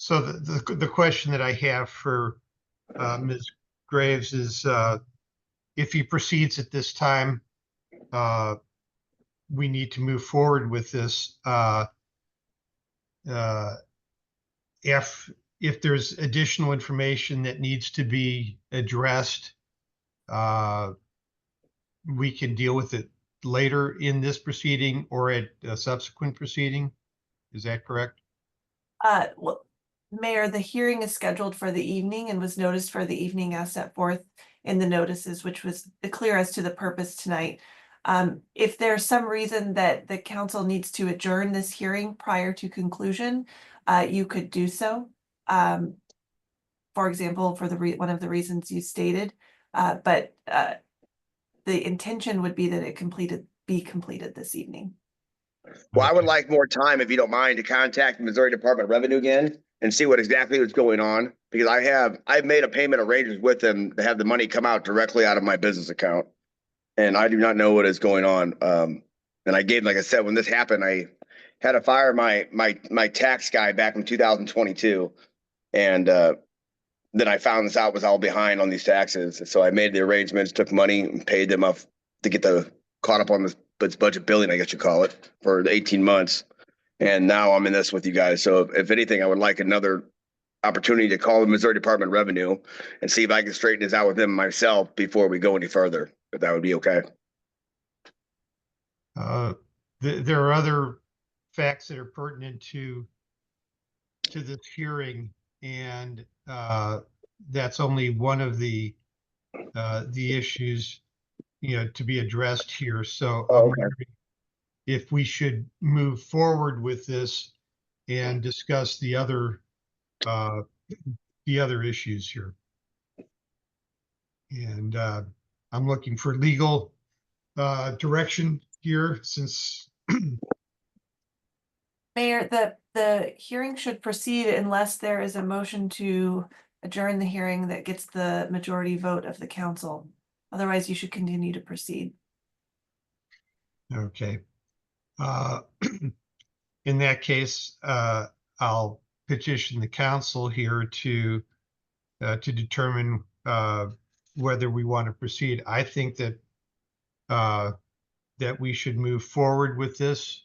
so the question that I have for Ms. Graves is, if he proceeds at this time, we need to move forward with this. if there's additional information that needs to be addressed, we can deal with it later in this proceeding or at a subsequent proceeding. Is that correct? Well, Mayor, the hearing is scheduled for the evening and was noticed for the evening as set forth in the notices, which was clear as to the purpose tonight. If there's some reason that the council needs to adjourn this hearing prior to conclusion, you could do so. For example, for one of the reasons you stated, but the intention would be that it be completed this evening. Well, I would like more time, if you don't mind, to contact the Missouri Department of Revenue again and see what exactly was going on, because I've made a payment arrangement with them to have the money come out directly out of my business account, and I do not know what is going on. And I gave, like I said, when this happened, I had to fire my tax guy back in 2022, and then I found this out was all behind on these taxes. So I made the arrangements, took money and paid them up to get caught up on this budget billing, I guess you call it, for 18 months. And now I'm in this with you guys. So if anything, I would like another opportunity to call the Missouri Department of Revenue and see if I can straighten this out with them myself before we go any further, if that would be okay. There are other facts that are pertinent to this hearing, and that's only one of the issues, to be addressed here. So I'm wondering if we should move forward with this and discuss the other issues here. And I'm looking for legal direction here, since Mayor, the hearing should proceed unless there is a motion to adjourn the hearing that gets the majority vote of the council. Otherwise, you should continue to proceed. okay. In that case, I'll petition the council here to determine whether we want to proceed. I think that we should move forward with this.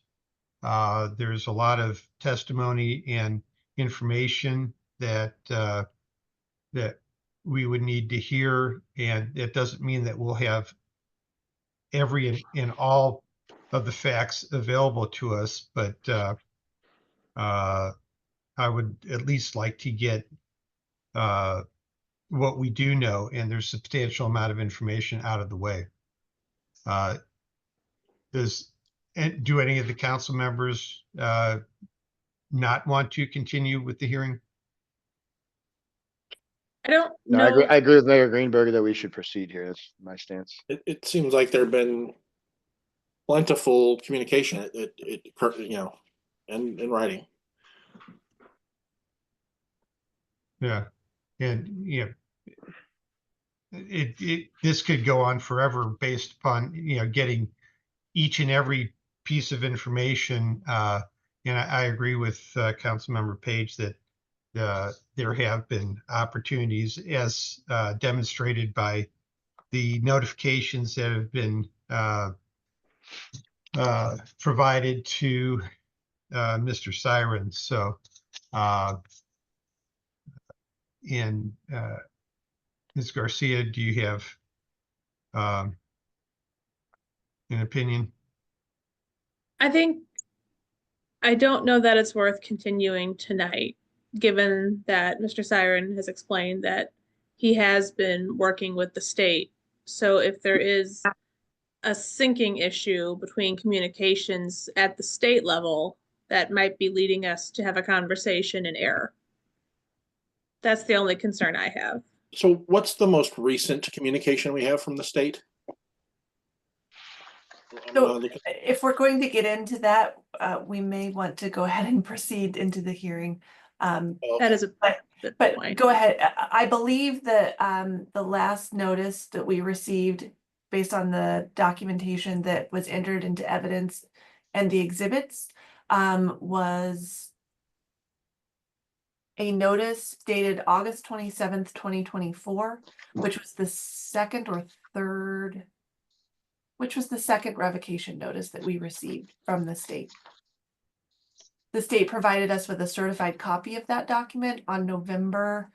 There's a lot of testimony and information that we would need to hear, and it doesn't mean that we'll have every and all of the facts available to us, but I would at least like to get what we do know, and there's a substantial amount of information out of the way. Do any of the council members not want to continue with the hearing? I don't No, know. I agree with Mayor Greenberg that we should proceed here. That's my stance. It seems like there've been plentiful communication, in writing. Yeah, and this could go on forever based upon getting each and every piece of information. And I agree with Councilmember Page that there have been opportunities, as demonstrated by the notifications that have been provided to Mr. Siren. So, and Ms. Garcia, do you have an opinion? I don't know that it's worth continuing tonight, given that Mr. Siren has explained that he has been working with the state. So if there is a syncing issue between communications at the state level, that might be leading us to have a conversation in error. That's the only concern I have. So what's the most recent communication we have from the state? So if we're going to get into that, we may want to go ahead and proceed into the hearing. That is a good But point. go ahead. I believe that the last notice that we received based on the documentation that was entered into evidence and the exhibits was a notice dated August 27th, 2024, which was the second revocation notice that we received from the state. The state provided us with a certified copy of that document on November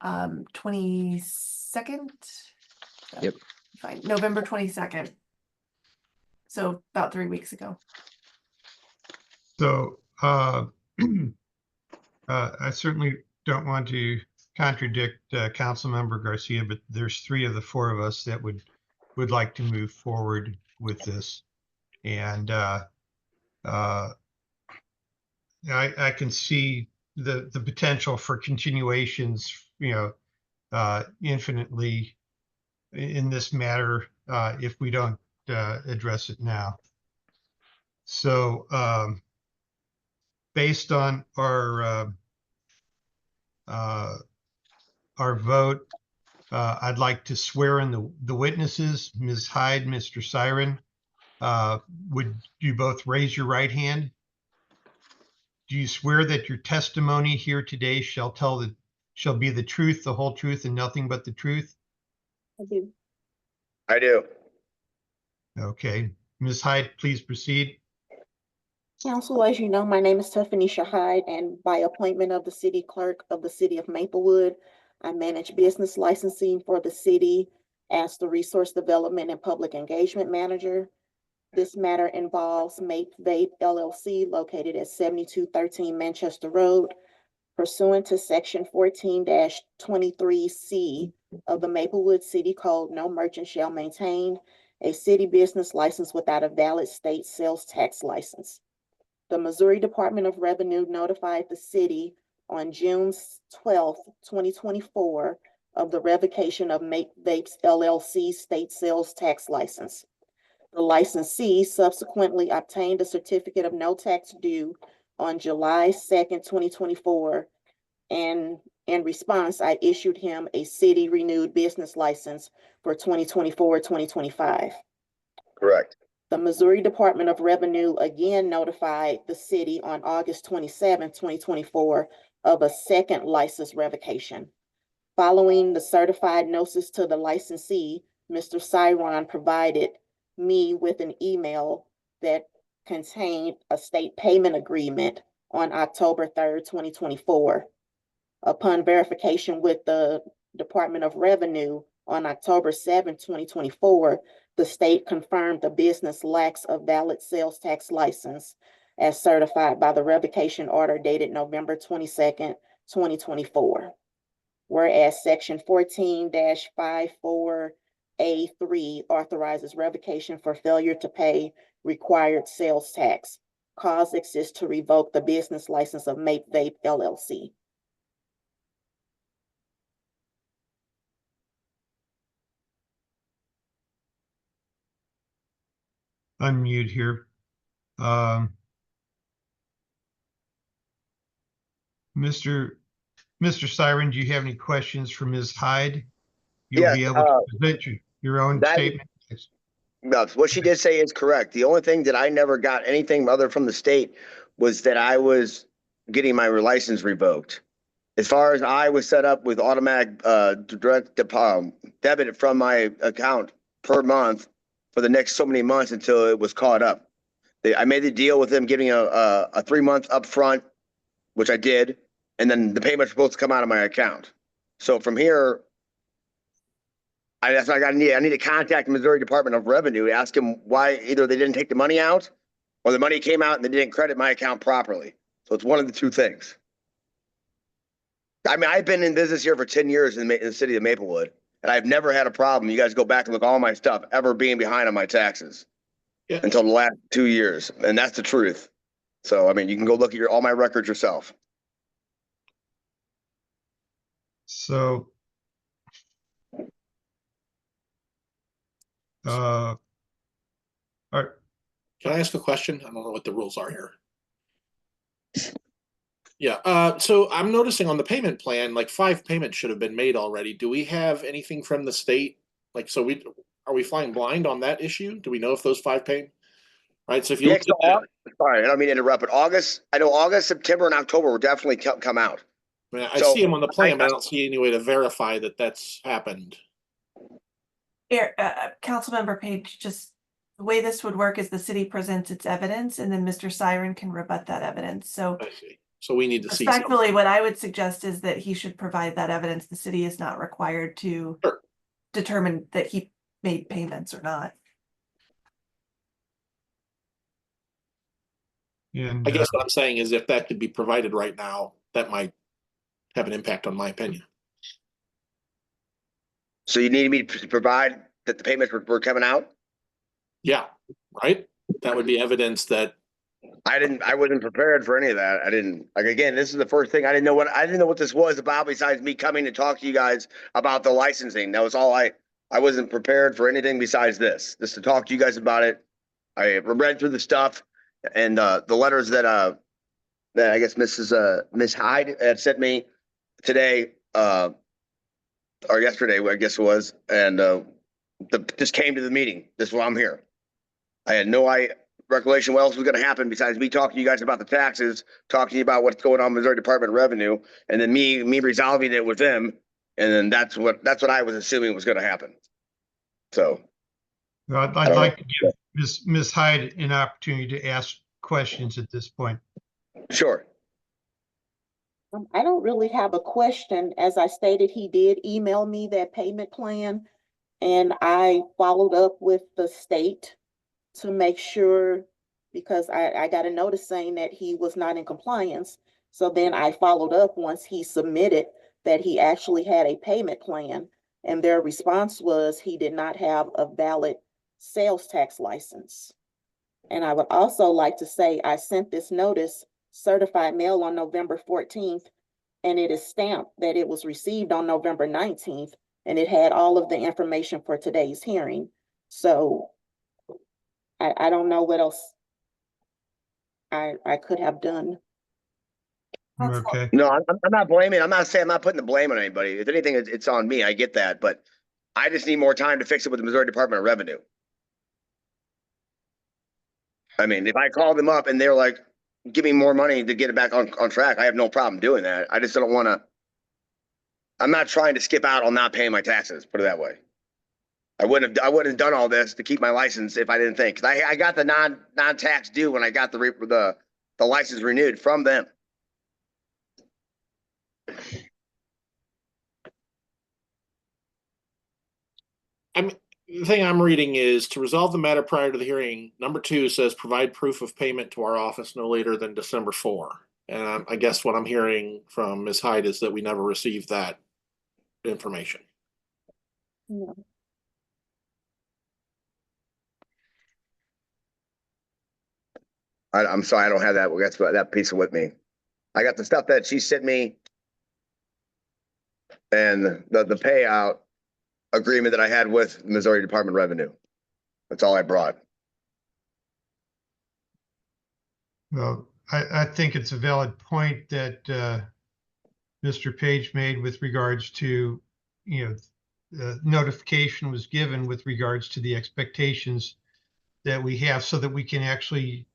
22nd. Yep. Fine, November 22nd. So about 3 weeks ago. So I certainly don't want to contradict Councilmember Garcia, but there's 3 of the 4 of us that would like to move forward with this. And I can see the potential for continuations, infinitely in this matter if we don't address it now. So based on our vote, I'd like to swear in the witnesses, Ms. Hyde, Mr. Siren. Would you both raise your right hand? Do you swear that your testimony here today shall be the truth, the whole truth, and nothing but the truth? I do. I do. Okay. Ms. Hyde, please proceed. Council, as you know, my name is Taffanisha Hyde, and by appointment of the city clerk of the city of Maplewood, I manage business licensing for the city as the Resource Development and Public Engagement Manager. This matter involves Mape Vape LLC located at 7213 Manchester Road, pursuant to Section 14-23C of the Maplewood City Code. No merchant shall maintain a city business license without a valid state sales tax license. The Missouri Department of Revenue notified the city on June 12, 2024 of the revocation of Mape Vapes LLC state sales tax license. The licensee subsequently obtained a certificate of no tax due on July 2nd, 2024. And in response, I issued him a city renewed business license for 2024-2025. Correct. The Missouri Department of Revenue again notified the city on August 27, 2024 of a second license revocation. Following the certified notice to the licensee, Mr. Siron provided me with an email that contained a state payment agreement on October 3rd, 2024. Upon verification with the Department of Revenue on October 7, 2024, the state confirmed the business lacks a valid sales tax license as certified by the revocation order dated November 22nd, 2024. Whereas Section 14-54A3 authorizes revocation for failure to pay required sales tax. Cause exists to revoke the business license of Mape Vape LLC. Unmute here. Mr. Siren, do you have any questions for Ms. Hyde? You'll Yes, be able to present your own that- statement. No, what she did say is correct. The only thing that I never got anything other from the state was that I was getting my license revoked. As far as I was set up with automatic direct debit from my account per month for the next so many months until it was caught up. I made the deal with them giving a 3-month upfront, which I did, and then the payment's supposed to come out of my account. So from here, that's what I need to contact the Missouri Department of Revenue to ask them why either they didn't take the money out or the money came out and they didn't credit my account properly. So it's one of the two things. I mean, I've been in business here for 10 years in the city of Maplewood, and I've never had a problem. You guys go back and look at all my stuff ever being behind on my taxes until the last 2 years. And that's the truth. So, I mean, you can go look at all my records yourself. So, all right. Can I ask a question? I don't know what the rules are here. Yeah, so I'm noticing on the payment plan, like 5 payments should have been made already. Do we have anything from the state? Like, so are we flying blind on that issue? Do we know if those 5 paid? Right, so if you look at that, sorry, I don't mean to interrupt, but I know August, September, and October will definitely come out. I mean, I see them on the plan, but I don't see any way to verify that that's happened. Councilmember Page, just The way this would work is the city presents its evidence and then Mr. Siren can rebut that evidence. So I see. So we need to see. respectfully, what I would suggest is that he should provide that evidence. The city is not required to Sure. determine that he made payments or not. And I guess what I'm saying is if that could be provided right now, that might have an impact on my opinion. So you need me to provide that the payments were coming out? Yeah, right? That would be evidence that, I wasn't prepared for any of that. I didn't, like, again, this is the first thing. I didn't know what this was about besides me coming to talk to you guys about the licensing. That was all I wasn't prepared for anything besides this, just to talk to you guys about it. I read through the stuff and, the letters that I guess Miss Hyde had sent me today, or yesterday, I guess it was, and, just came to the meeting. This is why I'm here. I had no recollection what else was going to happen besides me talking to you guys about the taxes, talking to you about what's going on in Missouri Department of Revenue, and then me resolving it with them. And then that's what I was assuming was going to happen. So I'd like to give Ms. Hyde an opportunity to ask questions at this point. sure. I don't really have a question. As I stated, he did email me that payment plan, and I followed up with the state to make sure, because I got a notice saying that he was not in compliance. So then I followed up once he submitted that he actually had a payment plan, and their response was he did not have a valid sales tax license. And I would also like to say I sent this notice certified mail on November 14th, and it is stamped that it was received on November 19th, and it had all of the information for today's hearing. So I don't know what else I could have done. Okay. No, I'm not blaming. I'm not putting the blame on anybody. If anything, it's on me. I get that, but I just need more time to fix it with the Missouri Department of Revenue. I mean, if I call them up and they're like, give me more money to get it back on track, I have no problem doing that. I just don't want to. I'm not trying to skip out on not paying my taxes, put it that way. I wouldn't have done all this to keep my license if I didn't think. 'Cause I got the non-tax due when I got the license renewed from them. The thing I'm reading is to resolve the matter prior to the hearing. Number 2 says provide proof of payment to our office no later than December 4. And I guess what I'm hearing from Ms. Hyde is that we never received that information. No. I'm sorry, I don't have that piece with me. I got the stuff that she sent me and the payout agreement that I had with Missouri Department of Revenue. That's all I brought. Well, I think it's a valid point that Mr. Page made with regards to, the notification was given with regards to the expectations that we have so that we can actually,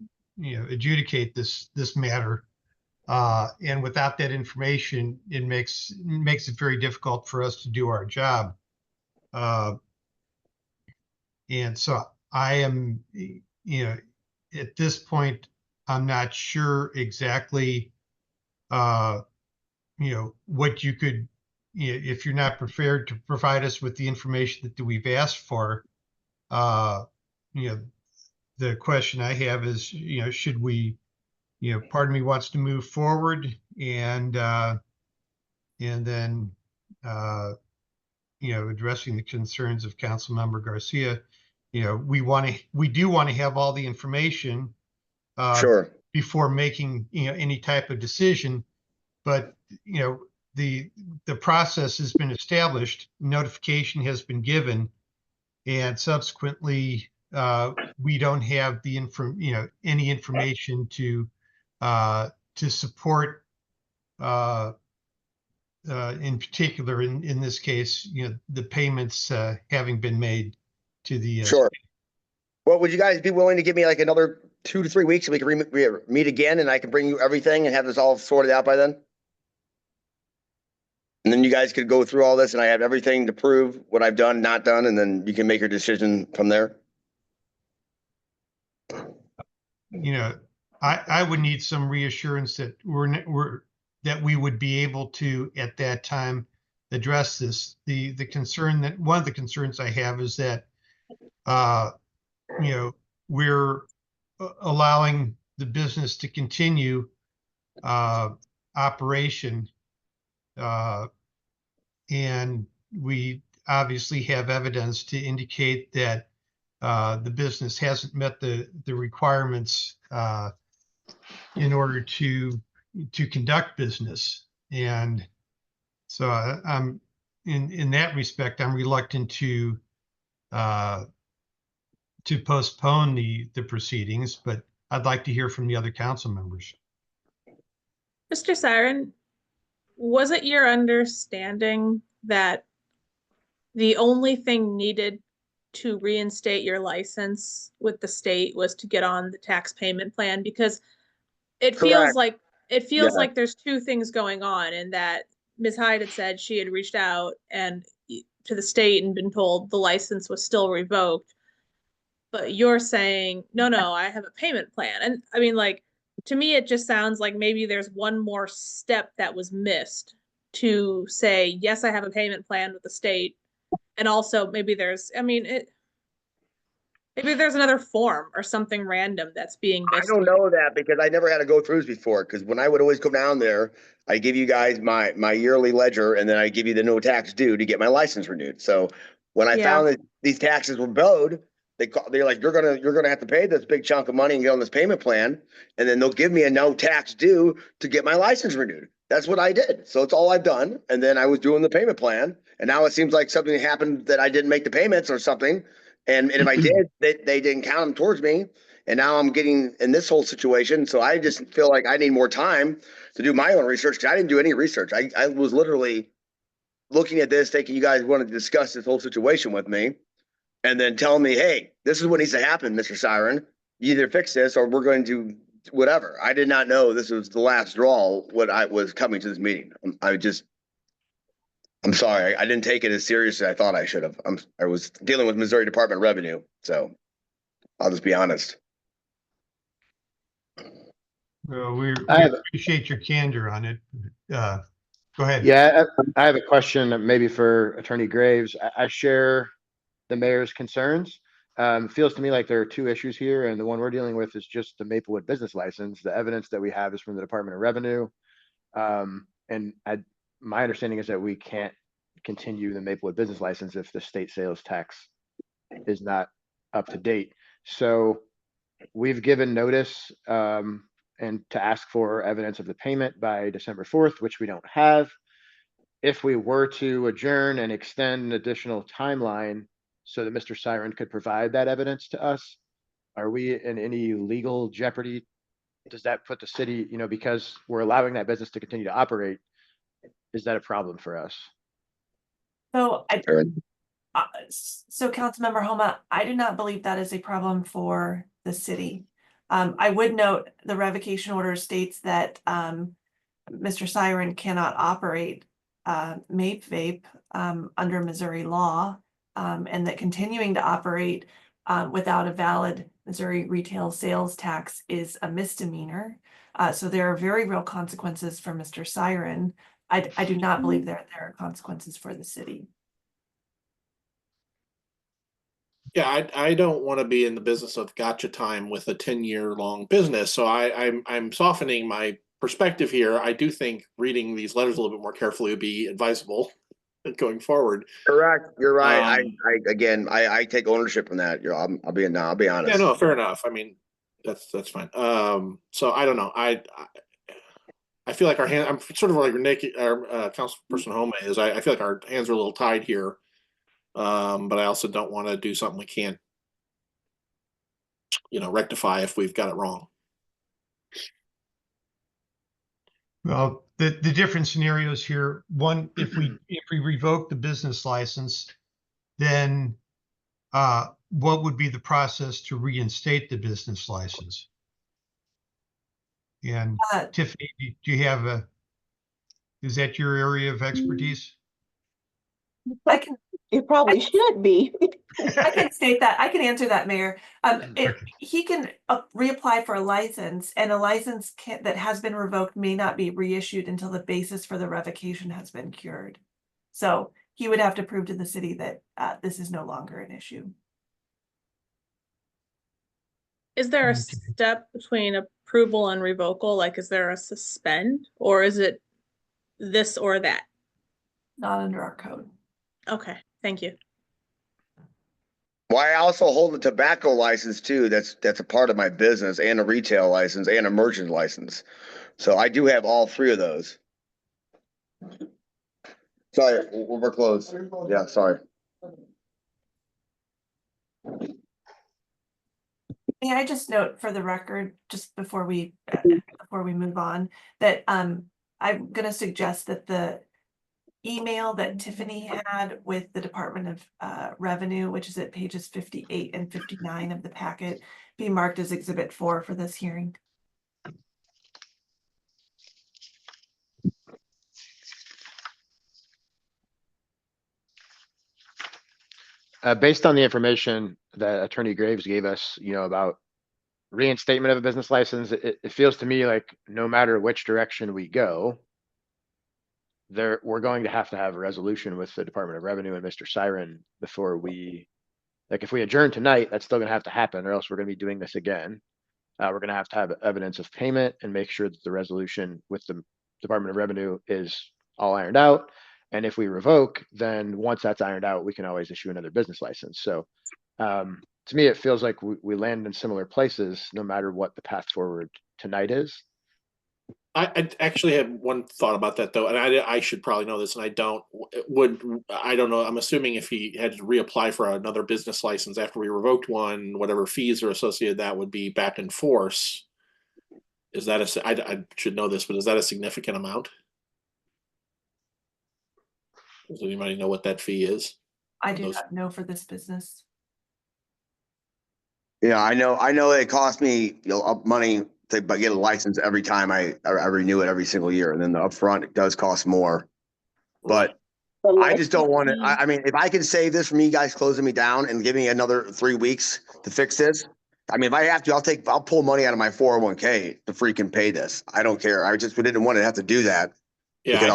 adjudicate this matter. And without that information, it makes it very difficult for us to do our job. And so I am, at this point, I'm not sure exactly, what you could, if you're not prepared to provide us with the information that we've asked for, the question I have is, should we, part of me wants to move forward and then, addressing the concerns of Councilmember Garcia, we do want to have all the information Sure. before making, any type of decision. But, the process has been established, notification has been given, and subsequently, we don't have the any information to support, in particular, in this case, the payments having been made to the Sure. Well, would you guys be willing to give me like another 2 to 3 weeks so we can meet again and I can bring you everything and have this all sorted out by then? And then you guys could go through all this and I have everything to prove what I've done, not done, and then you can make your decision from there. you know, I would need some reassurance that that we would be able to, at that time, address this. The concern that, one of the concerns I have is that, you know, we're allowing the business to continue operation, and we obviously have evidence to indicate that the business hasn't met the requirements in order to conduct business. And so I'm in that respect, I'm reluctant to postpone the proceedings, but I'd like to hear from the other council members. Mr. Siren, was it your understanding that the only thing needed to reinstate your license with the state was to get on the tax payment plan? Because it feels Correct. like there's two things going on, and that Ms. Hyde had said she had reached out and to the state and been told the license was still revoked. But you're saying, no, I have a payment plan. And I mean, like, to me, it just sounds like maybe there's one more step that was missed to say, yes, I have a payment plan with the state. And also maybe there's, I mean, maybe there's another form or something random that's being missed. I don't know that because I never had to go throughs before. Because when I would always come down there, I give you guys my yearly ledger, and then I give you the no tax due to get my license renewed. So when I found that these taxes were bowed, they're like, you're gonna have to pay this big chunk of money and get on this payment plan, and then they'll give me a no tax due to get my license renewed. That's what I did. So it's all I've done. And then I was doing the payment plan, and now it seems like something happened that I didn't make the payments or something. And if I did, they didn't count them towards me. And now I'm getting in this whole situation. So I just feel like I need more time to do my own research, because I didn't do any research. I was literally looking at this, thinking you guys wanted to discuss this whole situation with me, and then telling me, hey, this is what needs to happen, Mr. Siren. You either fix this or we're going to whatever. I did not know this was the last straw when I was coming to this meeting. I'm sorry. I didn't take it as seriously as I thought I should have. I was dealing with Missouri Department of Revenue, so I'll just be honest. Well, we appreciate your candor on it. Go ahead. Yeah, I have a question maybe for Attorney Graves. I share the mayor's concerns. It feels to me like there are two issues here, and the one we're dealing with is just the Maplewood business license. The evidence that we have is from the Department of Revenue. My understanding is that we can't continue the Maplewood business license if the state sales tax is not up to date. So we've given notice and to ask for evidence of the payment by December 4th, which we don't have. If we were to adjourn and extend an additional timeline so that Mr. Siren could provide that evidence to us, are we in any legal jeopardy? Does that put the city, because we're allowing that business to continue to operate, is that a problem for us? So Councilmember Homa, I do not believe that is a problem for the city. I would note the revocation order states that Mr. Siren cannot operate Mape Vape under Missouri law, and that continuing to operate without a valid Missouri retail sales tax is a misdemeanor. So there are very real consequences for Mr. Siren. I do not believe there are consequences for the city. Yeah, I don't want to be in the business of gotcha time with a 10-year long business. So I'm softening my perspective here. I do think reading these letters a little bit more carefully would be advisable going forward. Correct. You're right. I take ownership in that. I'll be honest. Yeah, no, fair enough. I mean, that's fine. So I don't know. I feel like I'm sort of like Nick, our Councilperson Homa is. I feel like our hands are a little tied here. But I also don't want to do something we can't, rectify if we've got it wrong. Well, the different scenarios here. One, if we revoke the business license, then what would be the process to reinstate the business license? And Tiffany, do you have is that your area of expertise? It probably should be. I can state that. I can answer that, Mayor. He can reapply for a license, and a license that has been revoked may not be reissued until the basis for the revocation has been cured. So he would have to prove to the city that this is no longer an issue. Is there a step between approval and revocal? Like, is there a suspend, or is it this or that? Not under our code. Okay, thank you. Well, I also hold a tobacco license too. That's a part of my business, and a retail license and a merchant license. So I do have all three of those. Sorry, we're closed. Yeah, sorry. May I just note for the record, just before we move on, that I'm gonna suggest that the email that Tiffany had with the Department of Revenue, which is at pages 58 and 59 of the packet, be marked as Exhibit 4 for this hearing. Based on the information that Attorney Graves gave us, about reinstatement of a business license, it feels to me like no matter which direction we go, we're going to have a resolution with the Department of Revenue and Mr. Siren before if we adjourn tonight, that's still gonna have to happen, or else we're gonna be doing this again. We're gonna have to have evidence of payment and make sure that the resolution with the Department of Revenue is all ironed out. And if we revoke, then once that's ironed out, we can always issue another business license. So to me, it feels like we land in similar places, no matter what the path forward tonight is. I actually had one thought about that though, and I should probably know this, and I don't. I don't know. I'm assuming if he had to reapply for another business license after we revoked one, whatever fees are associated, that would be back in force. Is that I should know this, but is that a significant amount? Does anybody know what that fee is? I do not know for this business. Yeah, I know it cost me money to get a license every time I renew it every single year, and then the upfront it does cost more. But I just don't want to. I mean, if I can save this from you guys closing me down and give me another 3 weeks to fix this, I mean, if I have to, I'll pull money out of my 401k to freaking pay this. I don't care. I just didn't want to have to do that. Yeah, because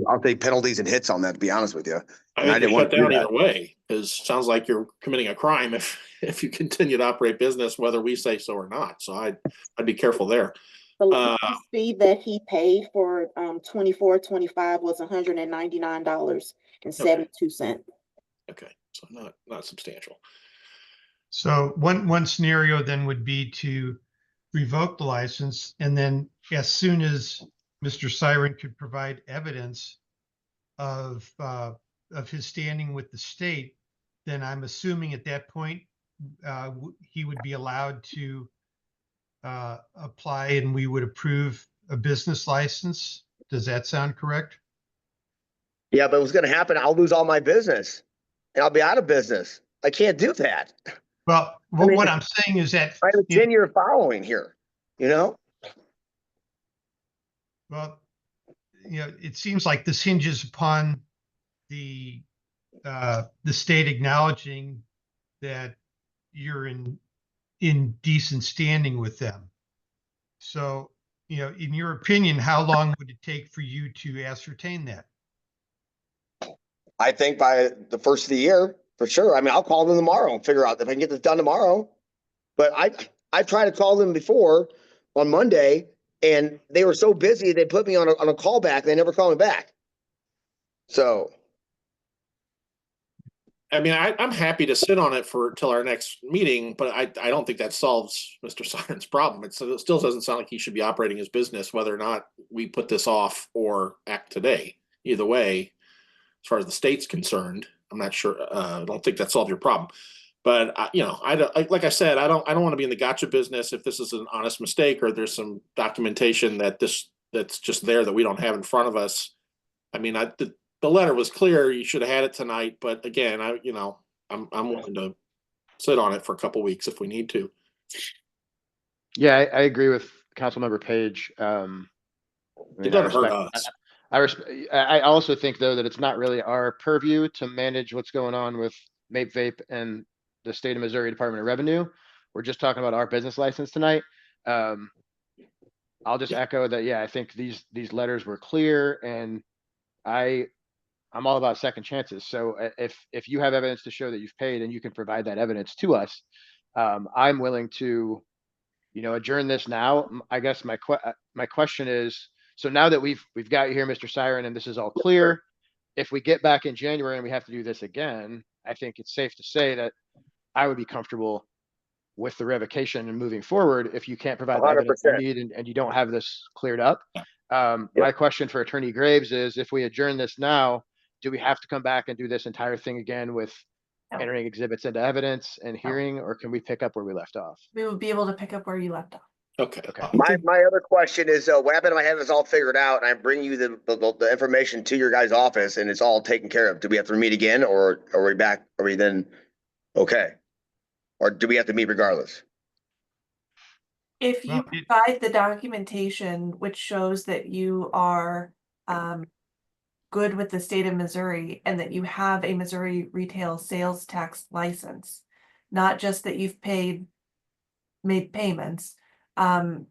I'll take penalties and hits on that, to be honest with you. I think you cut down either way, because it sounds like you're committing a crime if you continue to operate business, whether we say so or not. So I'd be careful there. The license fee that he paid for 24-25 was $199.72. Okay, so not substantial. So one scenario then would be to revoke the license, and then as soon as Mr. Siren could provide evidence of his standing with the state, then I'm assuming at that point he would be allowed to apply, and we would approve a business license. Does that sound correct? Yeah, but what's going to happen? I'll lose all my business, and I'll be out of business. I can't do that. Well, what I'm saying is that I have a 10-year following here. Well, it seems like this hinges upon the state acknowledging that you're in decent standing with them. So, in your opinion, how long would it take for you to ascertain that? I think by the first of the year, for sure. I mean, I'll call them tomorrow and figure out if I can get this done tomorrow. But I've tried to call them before on Monday, and they were so busy they put me on a callback. They never called me back. So, I mean, I'm happy to sit on it till our next meeting, but I don't think that solves Mr. Siren's problem. It still doesn't sound like he should be operating his business, whether or not we put this off or act today. Either way, as far as the state's concerned, I'm not sure. I don't think that solves your problem. But like I said, I don't want to be in the gotcha business if this is an honest mistake or there's some documentation that's just there that we don't have in front of us. I mean, the letter was clear. You should have had it tonight. But again, I'm willing to sit on it for a couple of weeks if we need to. Yeah, I agree with Councilmember Page. It doesn't hurt us. I also think though that it's not really our purview to manage what's going on with Mape Vape and the state of Missouri Department of Revenue. We're just talking about our business license tonight. I'll just echo that, yeah, I think these letters were clear, and I'm all about second chances. So if you have evidence to show that you've paid and you can provide that evidence to us, I'm willing to, adjourn this now. I guess my question is, so now that we've got you here, Mr. Siren, and this is all clear, if we get back in January and we have to do this again, I think it's safe to say that I would be comfortable with the revocation and moving forward if you can't provide the evidence you 100%. need and you don't have this cleared up. My question for Attorney Graves is, if we adjourn this now, do we have to come back and do this entire thing again with No. entering exhibits into evidence and hearing, or can we pick up where we left off? We will be able to pick up where you left off. Okay. Okay. My other question is, what happened if I have this all figured out and I bring you the information to your guys' office and it's all taken care of? Do we have to meet again, or are we back? Are we then okay? Or do we have to meet regardless? If you Well, provide the documentation which shows that you are good with the state of Missouri and that you have a Missouri retail sales tax license, not just that you've made payments, then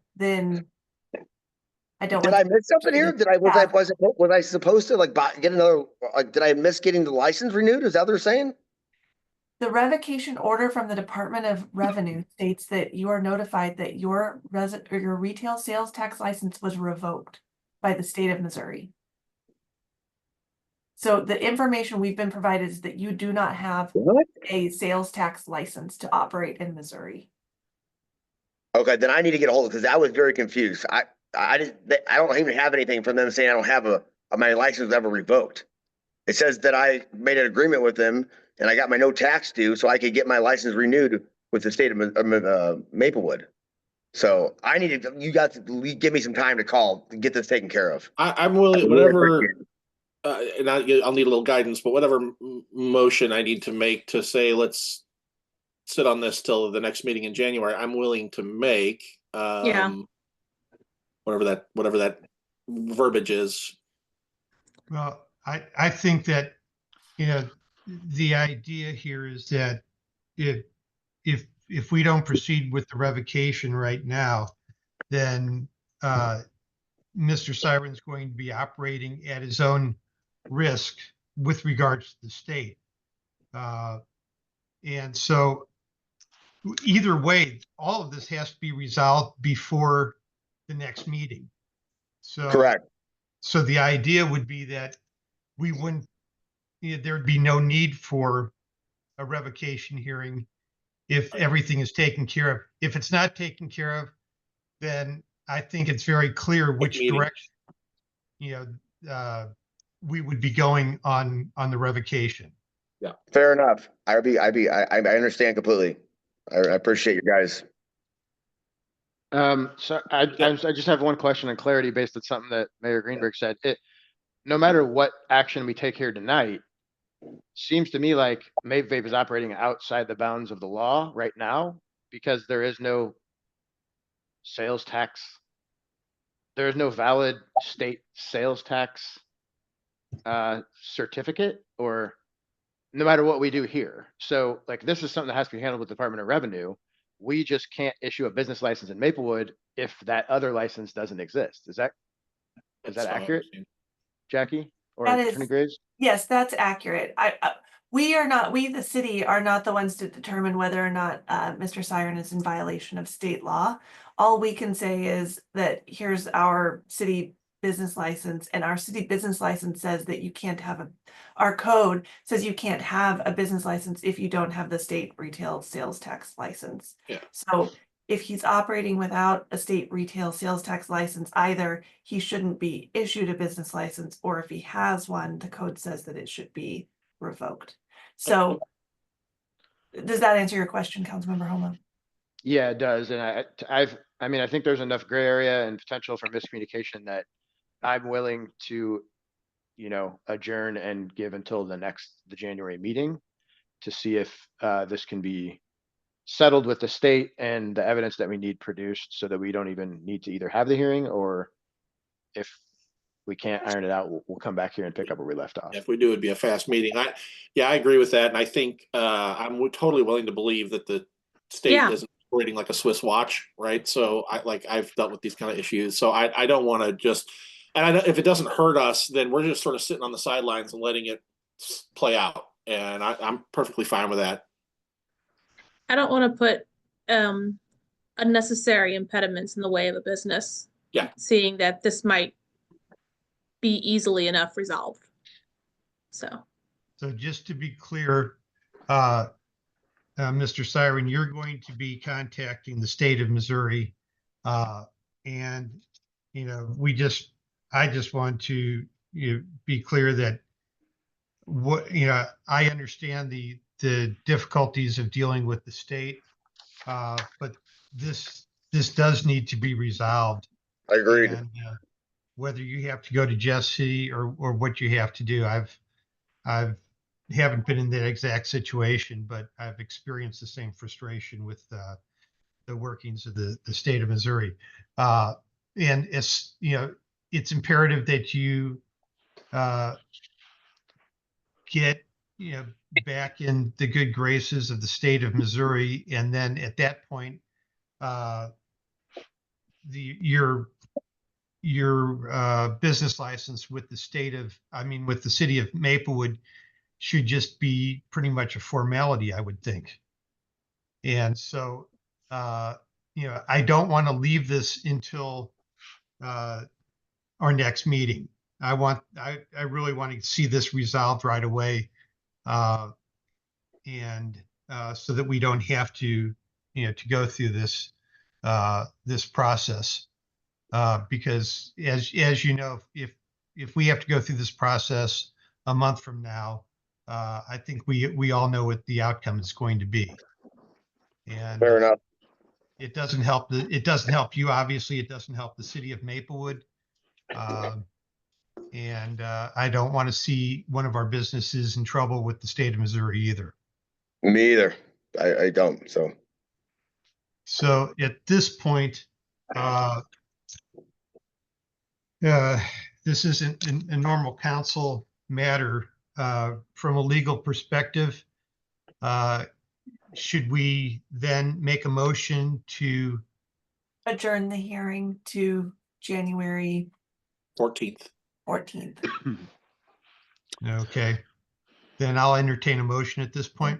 I don't. Did want I to- miss something here? Was I supposed to get another? Did I miss getting the license renewed? Is that what they're saying? The revocation order from the Department of Revenue states that you are notified that your retail sales tax license was revoked by the state of Missouri. So the information we've been provided is that you do not have What? a sales tax license to operate in Missouri. Okay, then I need to get a hold of, because I was very confused. I don't even have anything from them saying I don't have my license was ever revoked. It says that I made an agreement with them and I got my no tax due so I could get my license renewed with the state of Maplewood. So I needed, you got to give me some time to call to get this taken care of. I'm willing, really whatever, appreciate it. and I'll need a little guidance, but whatever motion I need to make to say, let's sit on this till the next meeting in January, I'm willing to make. Yeah. Whatever that verbiage is. Well, I think that, the idea here is that if we don't proceed with the revocation right now, then Mr. Siren's going to be operating at his own risk with regards to the state. And so either way, all of this has to be resolved before the next meeting. So Correct. So the idea would be that we wouldn't, there'd be no need for a revocation hearing if everything is taken care of. If it's not taken care of, then I think it's very clear which meeting? direction, we would be going on the revocation. Fair enough. I understand completely. I appreciate you guys. So I just have one question and clarity based on something that Mayor Greenberg said. No matter what action we take here tonight, seems to me like Mape Vape is operating outside the bounds of the law right now, because there is no sales tax. There is no valid state sales tax certificate, or no matter what we do here. So like, this is something that has to be handled with the Department of Revenue. We just can't issue a business license in Maplewood if that other license doesn't exist. Is that That's fine. accurate, Jackie or That is- Attorney Graves? Yes, that's accurate. We, the city, are not the ones to determine whether or not Mr. Siren is in violation of state law. All we can say is that here's our city business license, and our city business license says that you can't have our code says you can't have a business license if you don't have the state retail sales tax license. Yeah. So if he's operating without a state retail sales tax license, either he shouldn't be issued a business license, or if he has one, the code says that it should be revoked. So does that answer your question, Councilmember Homa? Yeah, it does. And I think there's enough gray area and potential for miscommunication that I'm willing to, adjourn and give until the January meeting to see if this can be settled with the state and the evidence that we need produced, so that we don't even need to either have the hearing, or if we can't iron it out, we'll come back here and pick up where we left off. If we do, it'd be a fast meeting. I agree with that. And I think, I'm totally willing to believe that the state Yeah. isn't operating like a Swiss watch, right? So I've dealt with these kind of issues. So I don't want to just, and if it doesn't hurt us, then we're just sort of sitting on the sidelines and letting it play out. And I'm perfectly fine with that. I don't want to put unnecessary impediments in the way of a business. Yeah. Seeing that this might be easily enough resolved. So just to be clear, Mr. Siren, you're going to be contacting the state of Missouri. And, I just want to be clear that I understand the difficulties of dealing with the state, but this does need to be resolved. I agreed. And, whether you have to go to Jesse or what you have to do, I've haven't been in that exact situation, but I've experienced the same frustration with the workings of the state of Missouri. And it's, it's imperative that you get, back in the good graces of the state of Missouri. And then at that point, your business license with the with the city of Maplewood should just be pretty much a formality, I would think. And so, I don't want to leave this until our next meeting. I really want to see this resolved right away. And so that we don't have to, to go through this, this process. Because as you know, if we have to go through this process a month from now, I think we all know what the outcome is going to be. And Fair enough. it doesn't help it doesn't help you, obviously. It doesn't help the city of Maplewood. And I don't want to see one of our businesses in trouble with the state of Missouri either. Me either. I don't. So at this point, this isn't a normal council matter. From a legal perspective, should we then make a motion to Adjourn the hearing to January 14th. 14th. Okay, then I'll entertain a motion at this point.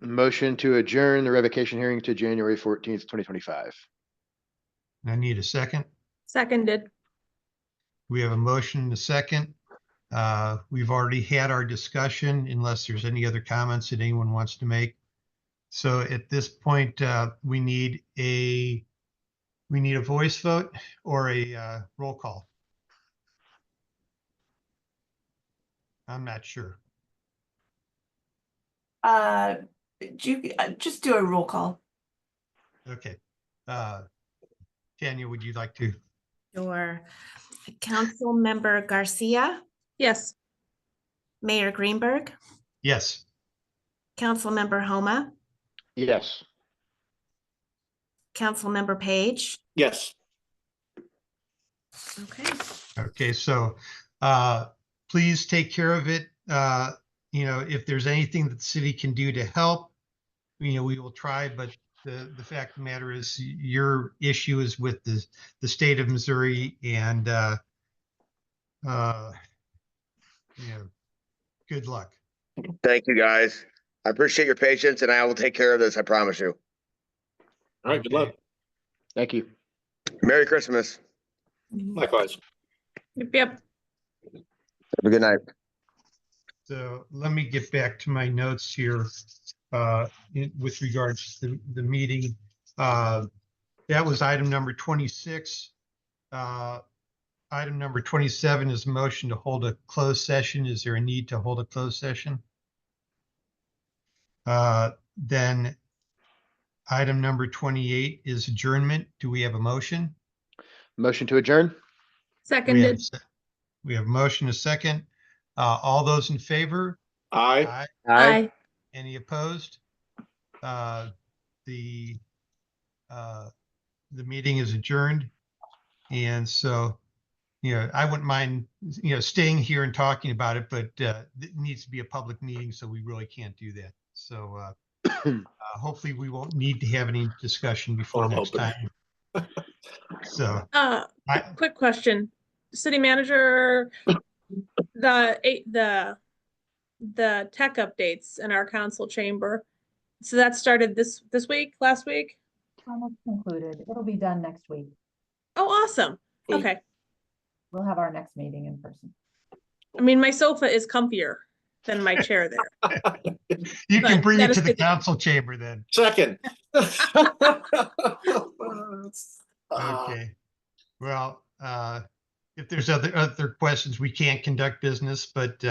Motion to adjourn the revocation hearing to January 14th, 2025. I need a second. seconded. We have a motion and a second. We've already had our discussion unless there's any other comments that anyone wants to make. So at this point, we need a voice vote or a roll call. I'm not sure. Just do a roll call. Okay. Tanya, would you like to? Sure. Councilmember Garcia, Yes. Mayor Greenberg, Yes. Councilmember Homa, Yes. Councilmember Page. Yes. Okay. Okay, so please take care of it. If there's anything that the city can do to help, we will try, but the fact of the matter is your issue is with the state of Missouri, and good luck. Thank you, guys. I appreciate your patience, and I will take care of this. I promise you. All right. Good luck. Thank you. Merry Christmas. Likewise. Yep. Have a good night. So let me get back to my notes here with regards to the meeting. That was item number 26. Item number 27 is a motion to hold a closed session. Is there a need to hold a closed session? Then item number 28 is adjournment. Do we have a motion? Motion to adjourn? Seconded. We have a motion, a second. All those in favor? Aye. Aye. Any opposed? The meeting is adjourned. And so I wouldn't mind, staying here and talking about it, but it needs to be a public meeting, so we really can't do that. So hopefully we won't need to have any discussion before I'm next hoping. time. So Quick question, city manager, the tech updates in our council chamber. So that started this week, last week? Almost concluded. It'll be done next week. Oh, awesome. Cool. Okay. We'll have our next meeting in person. I mean, my sofa is comfier than my chair there. you can But bring that it is to the good. council chamber then. Second. Okay. Well, if there's other questions, we can't conduct business, but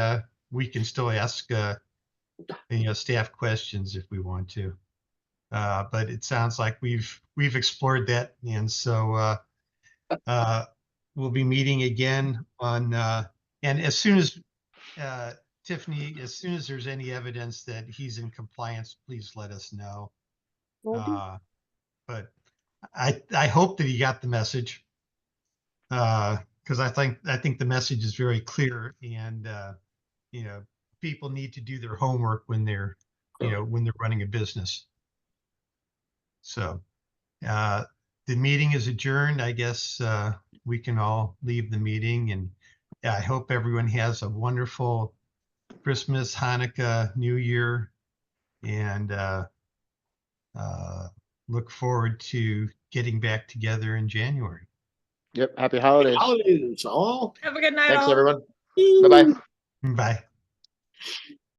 we can still ask staff questions if we want to. But it sounds like we've explored that, and so we'll be meeting again on and as soon as Tiffany, as soon as there's any evidence that he's in compliance, please let us know. But I hope that he got the message, because I think the message is very clear, and people need to do their homework when they're when they're running a business. So the meeting is adjourned. I guess we can all leave the meeting, and I hope everyone has a wonderful Christmas, Hanukkah, New Year, and look forward to getting back together in January. Yep. Happy holidays. Holidays all. Have a good night, Thanks, all. everyone. Bye-bye. Bye.